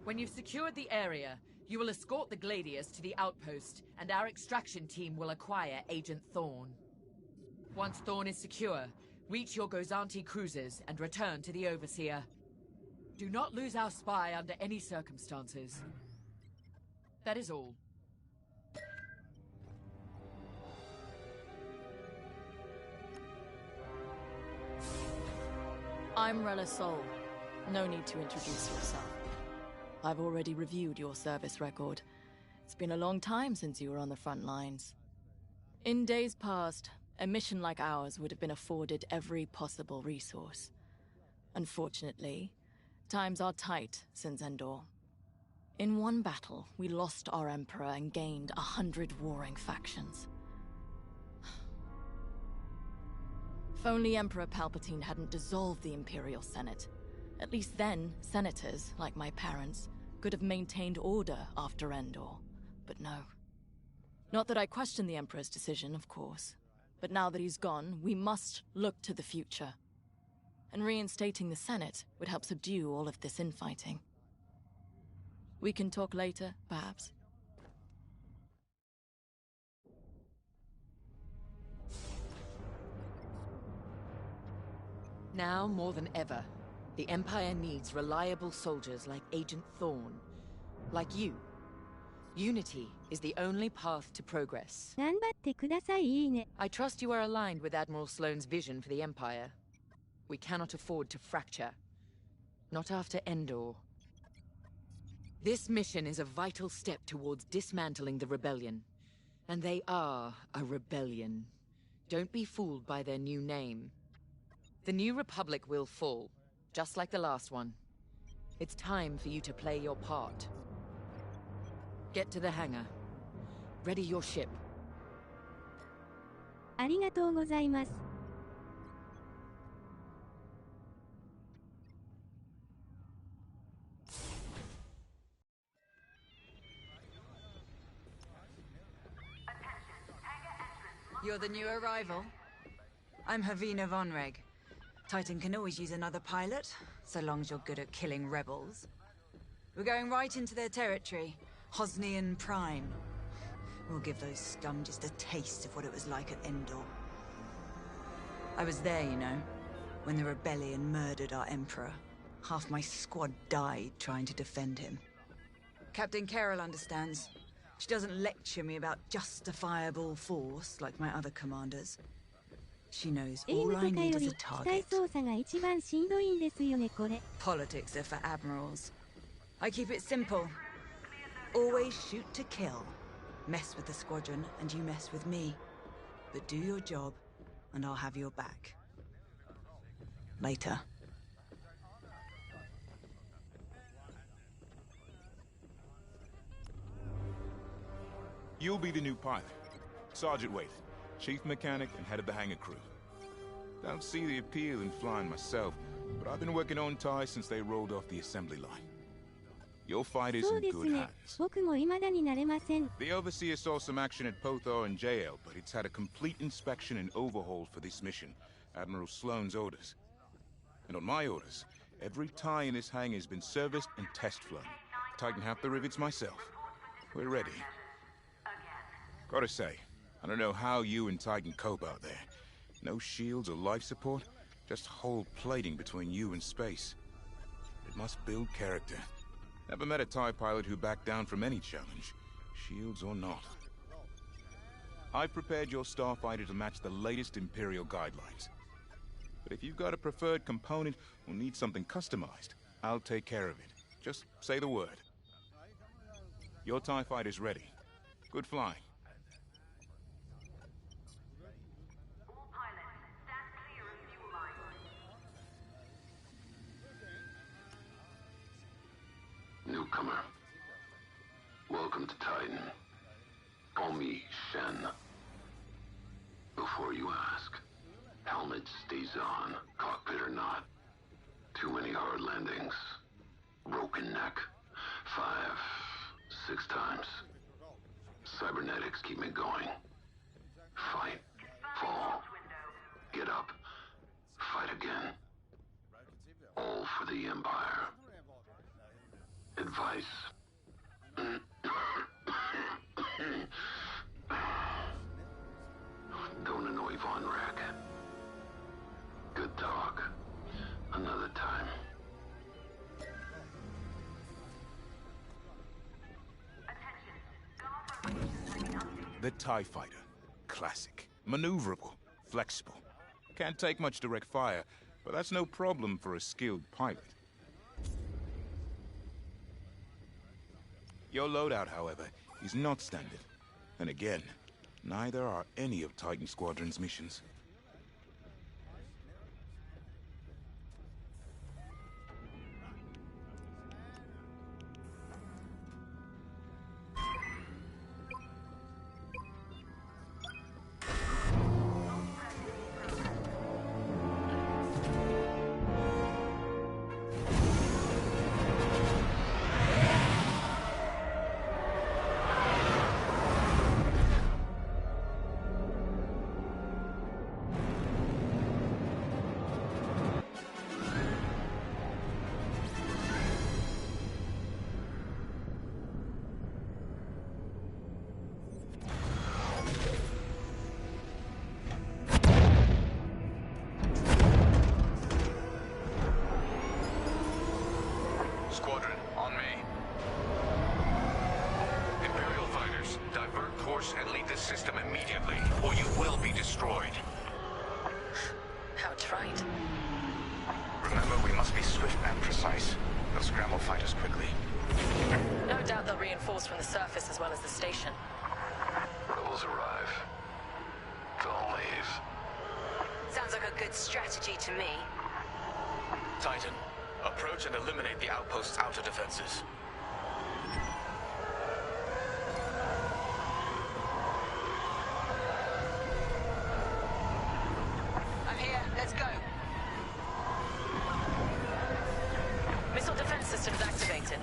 When you've secured the area, you will escort the Gladius to the outpost, and our extraction team will acquire Agent Thorne. Once Thorne is secure, reach your Gozanti cruisers and return to the Overseer. Do not lose our spy under any circumstances. That is all. I'm Rella Sol. No need to introduce yourself. I've already reviewed your service record. It's been a long time since you were on the front lines. In days past, a mission like ours would have been afforded every possible resource. Unfortunately, times are tight since Endor. In one battle, we lost our Emperor and gained 100 warring factions. If only Emperor Palpatine hadn't dissolved the Imperial Senate. At least then, senators, like my parents, could have maintained order after Endor. But no. Not that I question the Emperor's decision, of course. But now that he's gone, we must look to the future. And reinstating the Senate would help subdue all of this infighting. We can talk later, perhaps. Now more than ever, the Empire needs reliable soldiers like Agent Thorne. Like you. Unity is the only path to progress. 頑張ってください、いいね。 I trust you are aligned with Admiral Sloane's vision for the Empire. We cannot afford to fracture. Not after Endor. This mission is a vital step towards dismantling the rebellion. And they are a rebellion. Don't be fooled by their new name. The New Republic will fall, just like the last one. It's time for you to play your part. Get to the hangar. Ready your ship. ありがとうございます。You're the new arrival? I'm Havina Vonreg. Titan can always use another pilot, so long as you're good at killing rebels. We're going right into their territory, Hosnian Prime. We'll give those scum just a taste of what it was like at Endor. I was there, you know, when the rebellion murdered our Emperor. Half my squad died trying to defend him. Captain Carroll understands. She doesn't lecture me about justifiable force like my other commanders. She knows all I need is a target. Politics are for admirals. I keep it simple. Always shoot to kill. Mess with the squadron and you mess with me. But do your job and I'll have your back. Later. You'll be the new pilot. Sergeant Waite, chief mechanic and head of the hangar crew. Don't see the appeal in flying myself, but I've been working on TIE since they rolled off the assembly line. Your fight is in good hands. The Overseer saw some action at Pothor and JL, but it's had a complete inspection and overhaul for this mission. Admiral Sloane's orders. And on my orders, every TIE in this hangar has been serviced and test flown. Tighten half the rivets myself. We're ready. Gotta say, I don't know how you and Titan cope out there. No shields or life support, just hull plating between you and space. It must build character. Never met a TIE pilot who backed down from any challenge, shields or not. I've prepared your starfighter to match the latest Imperial guidelines. But if you've got a preferred component or need something customized, I'll take care of it. Just say the word. Your TIE fighter's ready. Good flying. Newcomer. Welcome to Titan. Call me Shen. Before you ask, helmet stays on, cockpit or not. Too many hard landings. Broken neck. 5, 6 times. Cybernetics keep me going. Fight. Fall. Get up. Fight again. All for the Empire. Advice. Don't annoy Von Rack. Good talk. Another time. The TIE fighter. Classic. Maneuverable. Flexible. Can't take much direct fire, but that's no problem for a skilled pilot. Your loadout, however, is not standard. And again, neither are any of Titan Squadron's missions. course and leave the system immediately, or you will be destroyed. How trite. Remember, we must be swift and precise. They'll scramble fighters quickly. No doubt they'll reinforce from the surface as well as the station. Rebels arrive. Don't leave. Sounds like a good strategy to me. Titan, approach and eliminate the outpost's outer defenses. I'm here. Let's go. Missile defense systems activated.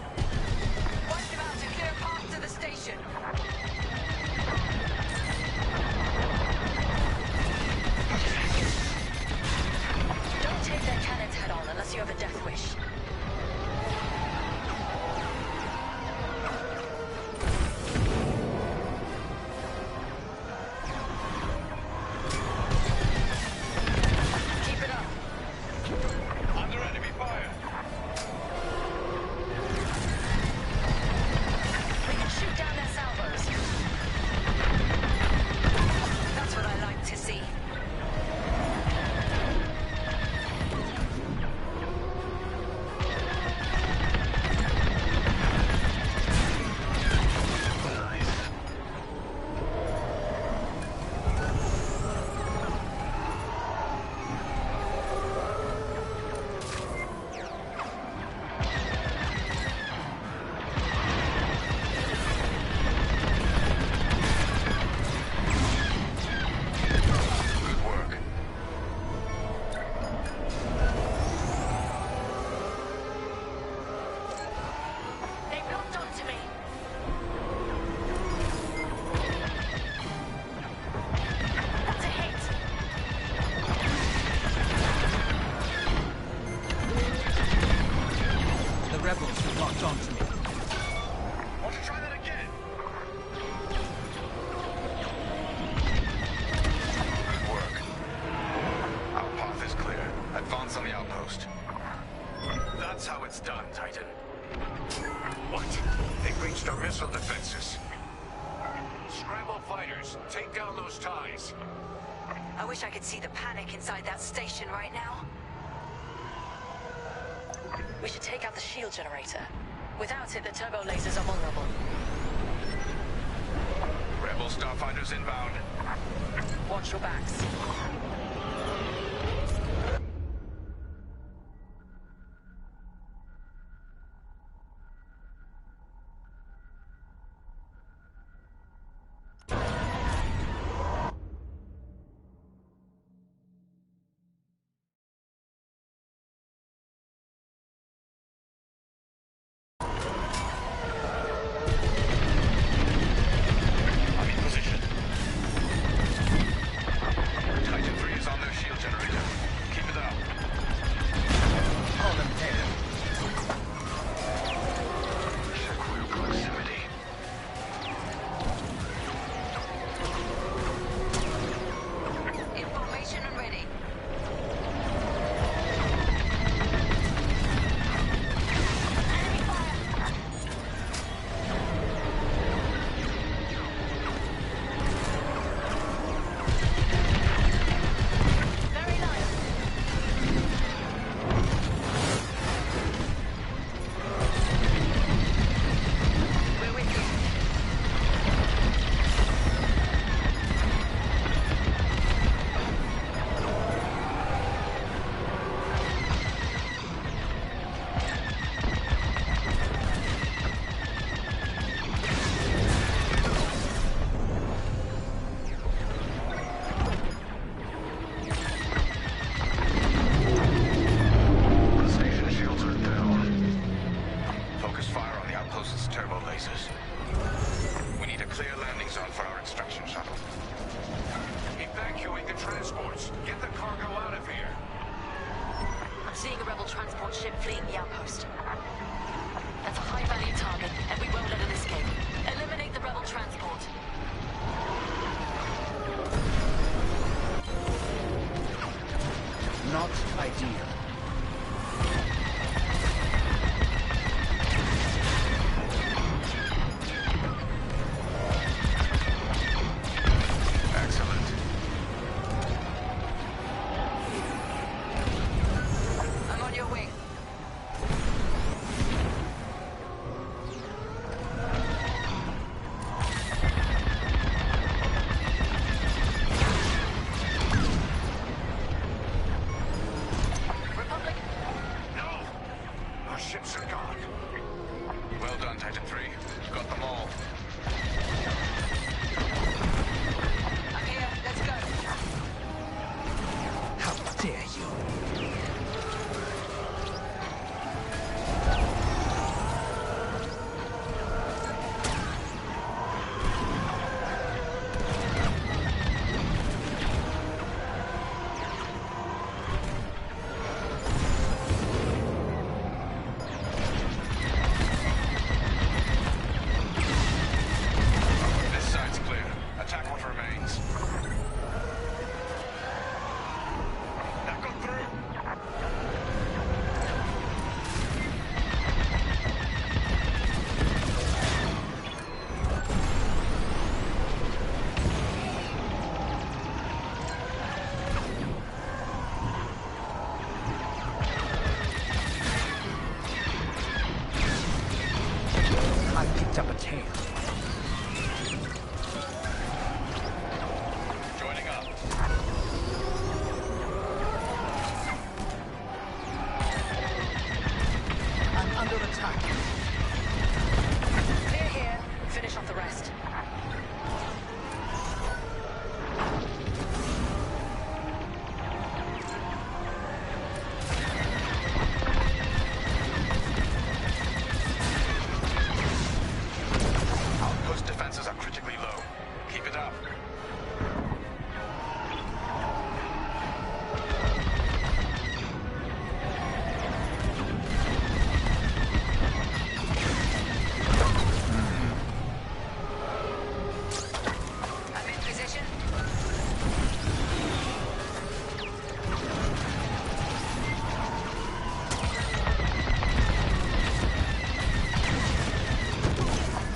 Wipe them out and clear a path to the station. Don't take their cannons head on unless you have a death wish. Keep it up. Under enemy fire. We can shoot down their salvos. That's what I like to see. Good work. They blocked onto me. That's a hit. The rebels have locked onto me. Want to try that again? Good work. Our path is clear. Advance on the outpost. That's how it's done, Titan. What? They breached our missile defenses. Scramble fighters, take down those ties. I wish I could see the panic inside that station right now. We should take out the shield generator. Without it, the turbo lasers are vulnerable. Rebel starfighters inbound. Watch your backs. I'm in position. Titan 3 is on their shield generator. Keep it up. All them dead. Check real proximity. Information and ready. Very nice. We're with you. The station shields are down. Focus fire on the outpost's turbo lasers. We need a clear landing zone for our extraction shuttle. Evacuate the transports. Get the cargo out of here. I'm seeing a rebel transport ship fleeing the outpost. That's a high-value target, and we won't let it escape. Eliminate the rebel transport. Not ideal. tail. Joining up. I'm under attack. Clear here. Finish off the rest. Outpost defenses are critically low. Keep it up. I'm in position.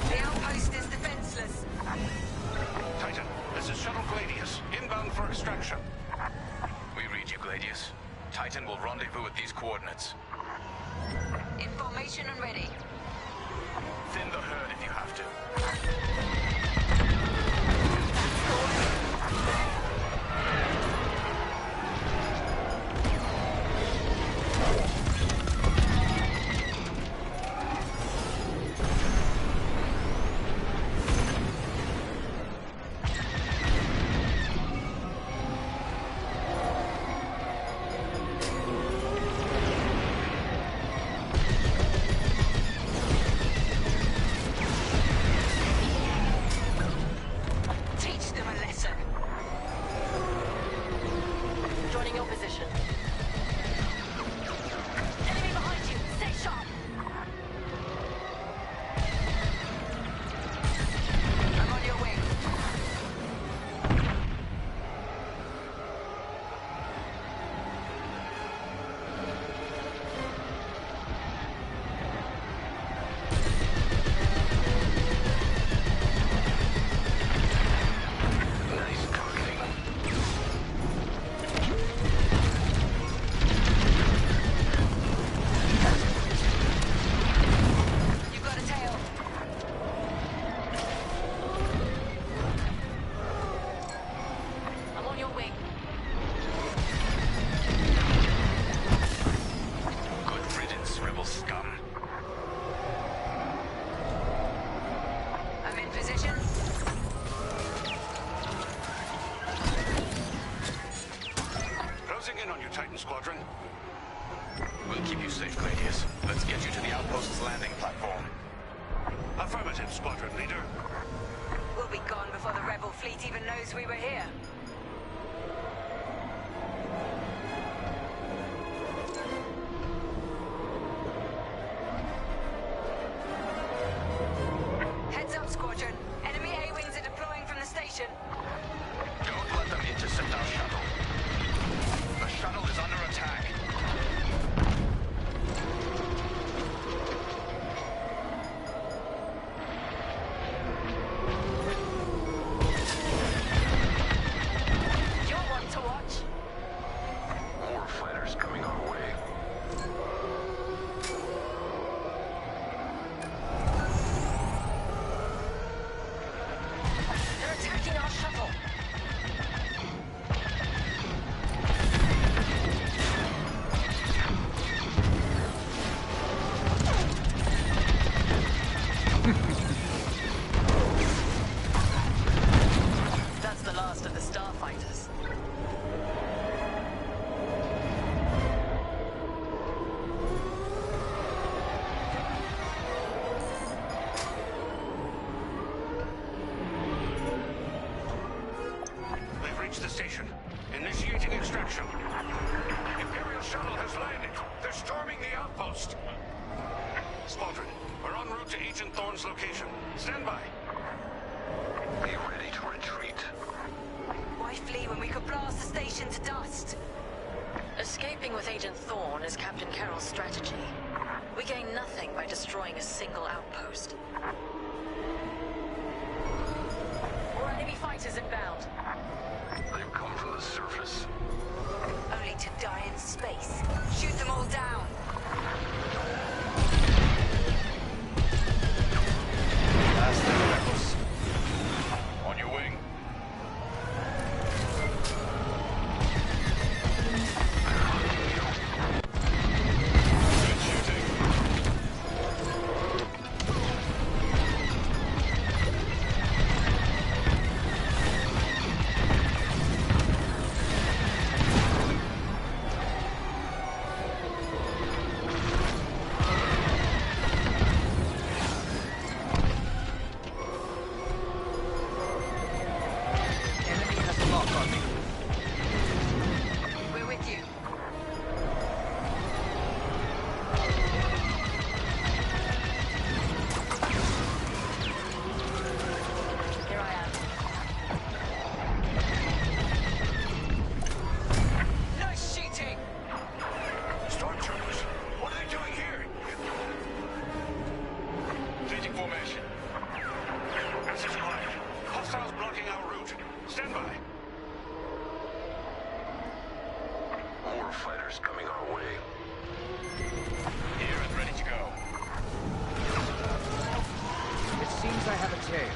The outpost is defenseless. Titan, this is Shuttle Gladius, inbound for extraction. We read you, Gladius. Titan will rendezvous at these coordinates. In formation and ready. Thin the herd if you have to. Teach them a lesson. Joining your position. Enemy behind you. Stay sharp. I'm on your way. Nice targeting. You've got a tail. I'm on your wing. Good riddance, rebel scum. I'm in position. Closing in on you, Titan Squadron. We'll keep you safe, Gladius. Let's get you to the outpost's landing platform. Affirmative, Squadron Leader. We'll be gone before the rebel fleet even knows we were here. Heads up, Squadron. Enemy A-wings are deploying from the station. Don't let them intercept our shuttle. The shuttle is under attack. You're one to watch. More fighters coming our way. They're attacking our shuttle. That's the last of the starfighters. We've reached the station. Initiating extraction. Imperial shuttle has landed. They're storming the outpost. Squadron, we're en route to Agent Thorne's location. Stand by. Be ready to retreat. Why flee when we could blast the station to dust? Escaping with Agent Thorne is Captain Carroll's strategy. We gain nothing by destroying a single outpost. More enemy fighters inbound. They've come from the surface. Only to die in space. Shoot them all down. Last have a tail.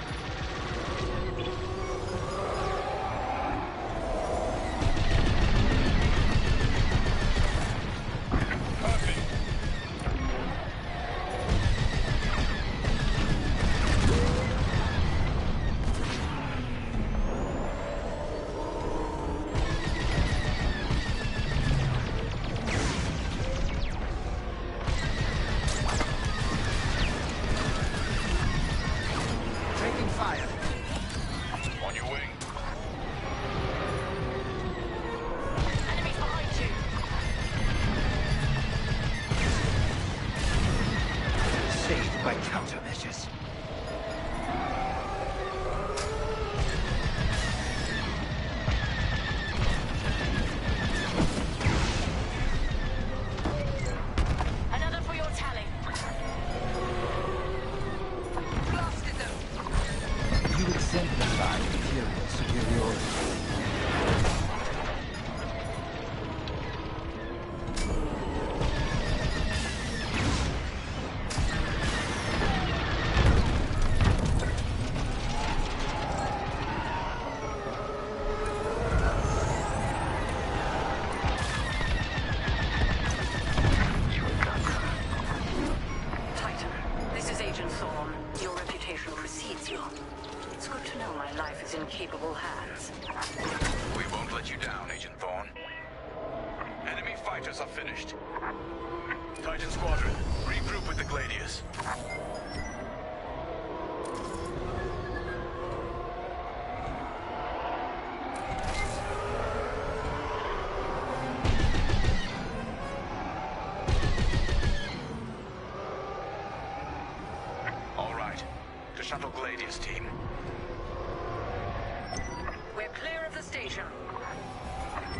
Capable hands. We won't let you down, Agent Thorne. Enemy fighters are finished. Titan Squadron, regroup with the Gladius. All right, to shuttle Gladius team. Station.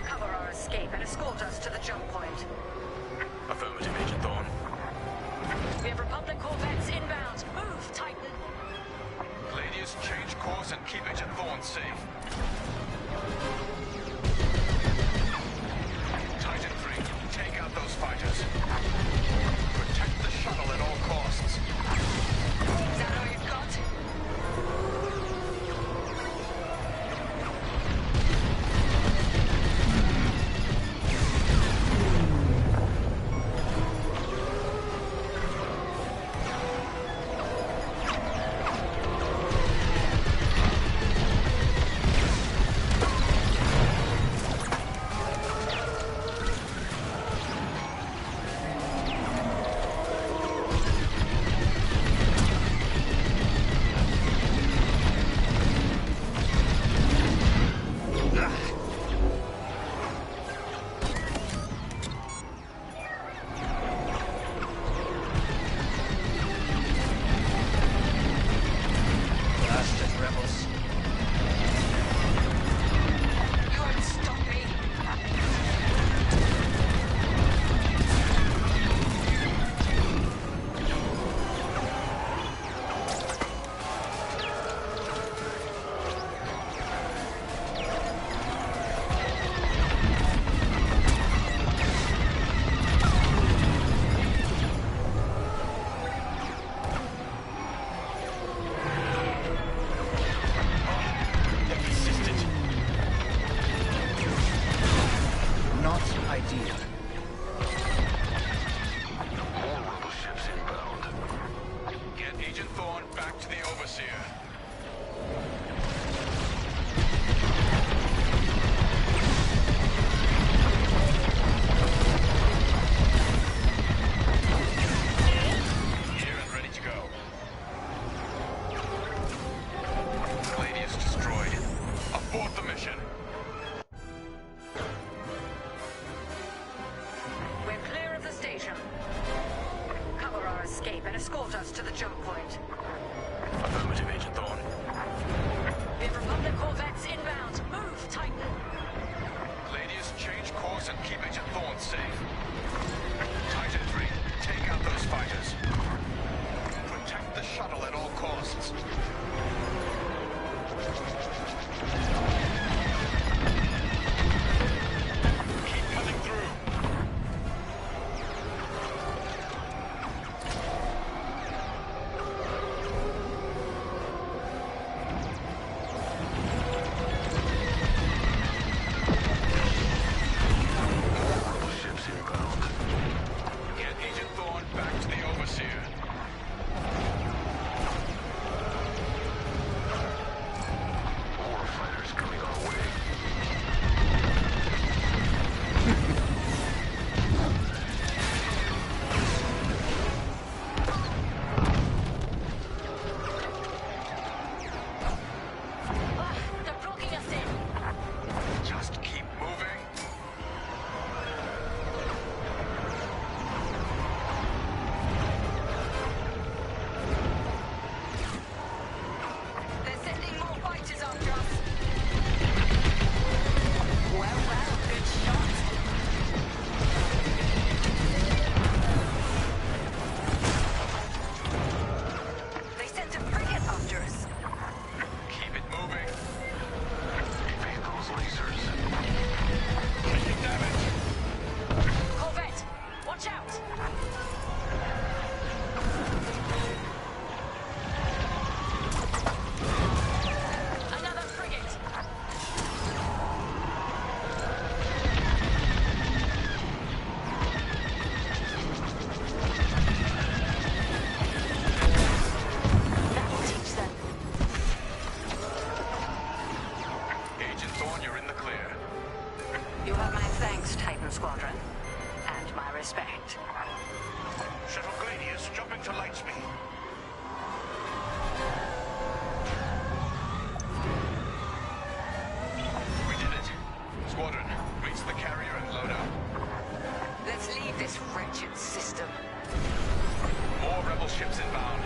Cover our escape and escort us to the jump point. Affirmative, Agent Thorne. We have Republic corvettes inbound. Move, Titan! Gladius, change course and keep Agent Thorne safe. Titan 3, take out those fighters. Protect the shuttle at all costs. Is that all you've got? Thanks, Titan Squadron. And my respect. Shuttle Gladius, jumping to light speed. We did it. Squadron, reach the carrier and load up. Let's leave this wretched system. More rebel ships inbound.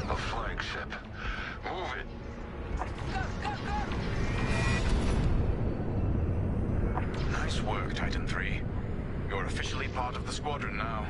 A flagship. Move it. Nice work, Titan 3. You're officially part of the squadron now.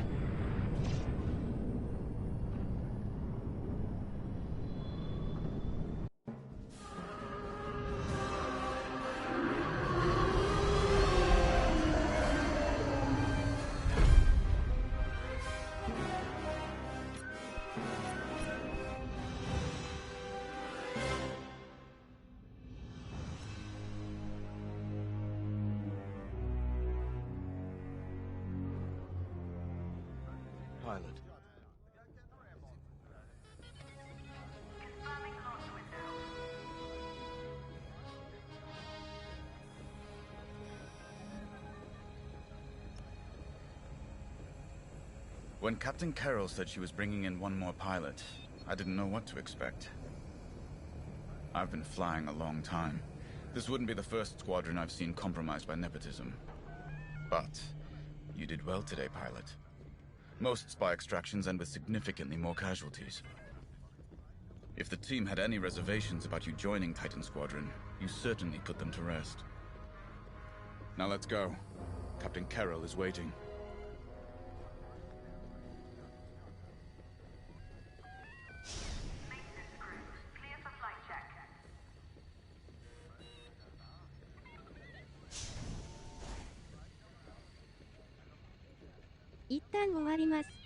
Pilot. When Captain Carroll said she was bringing in one more pilot, I didn't know what to expect. I've been flying a long time. This wouldn't be the first squadron I've seen compromised by nepotism. But you did well today, pilot. Most spy extractions end with significantly more casualties. If the team had any reservations about you joining Titan Squadron, you certainly put them to rest. Now let's go. Captain Carroll is waiting.一旦終わります。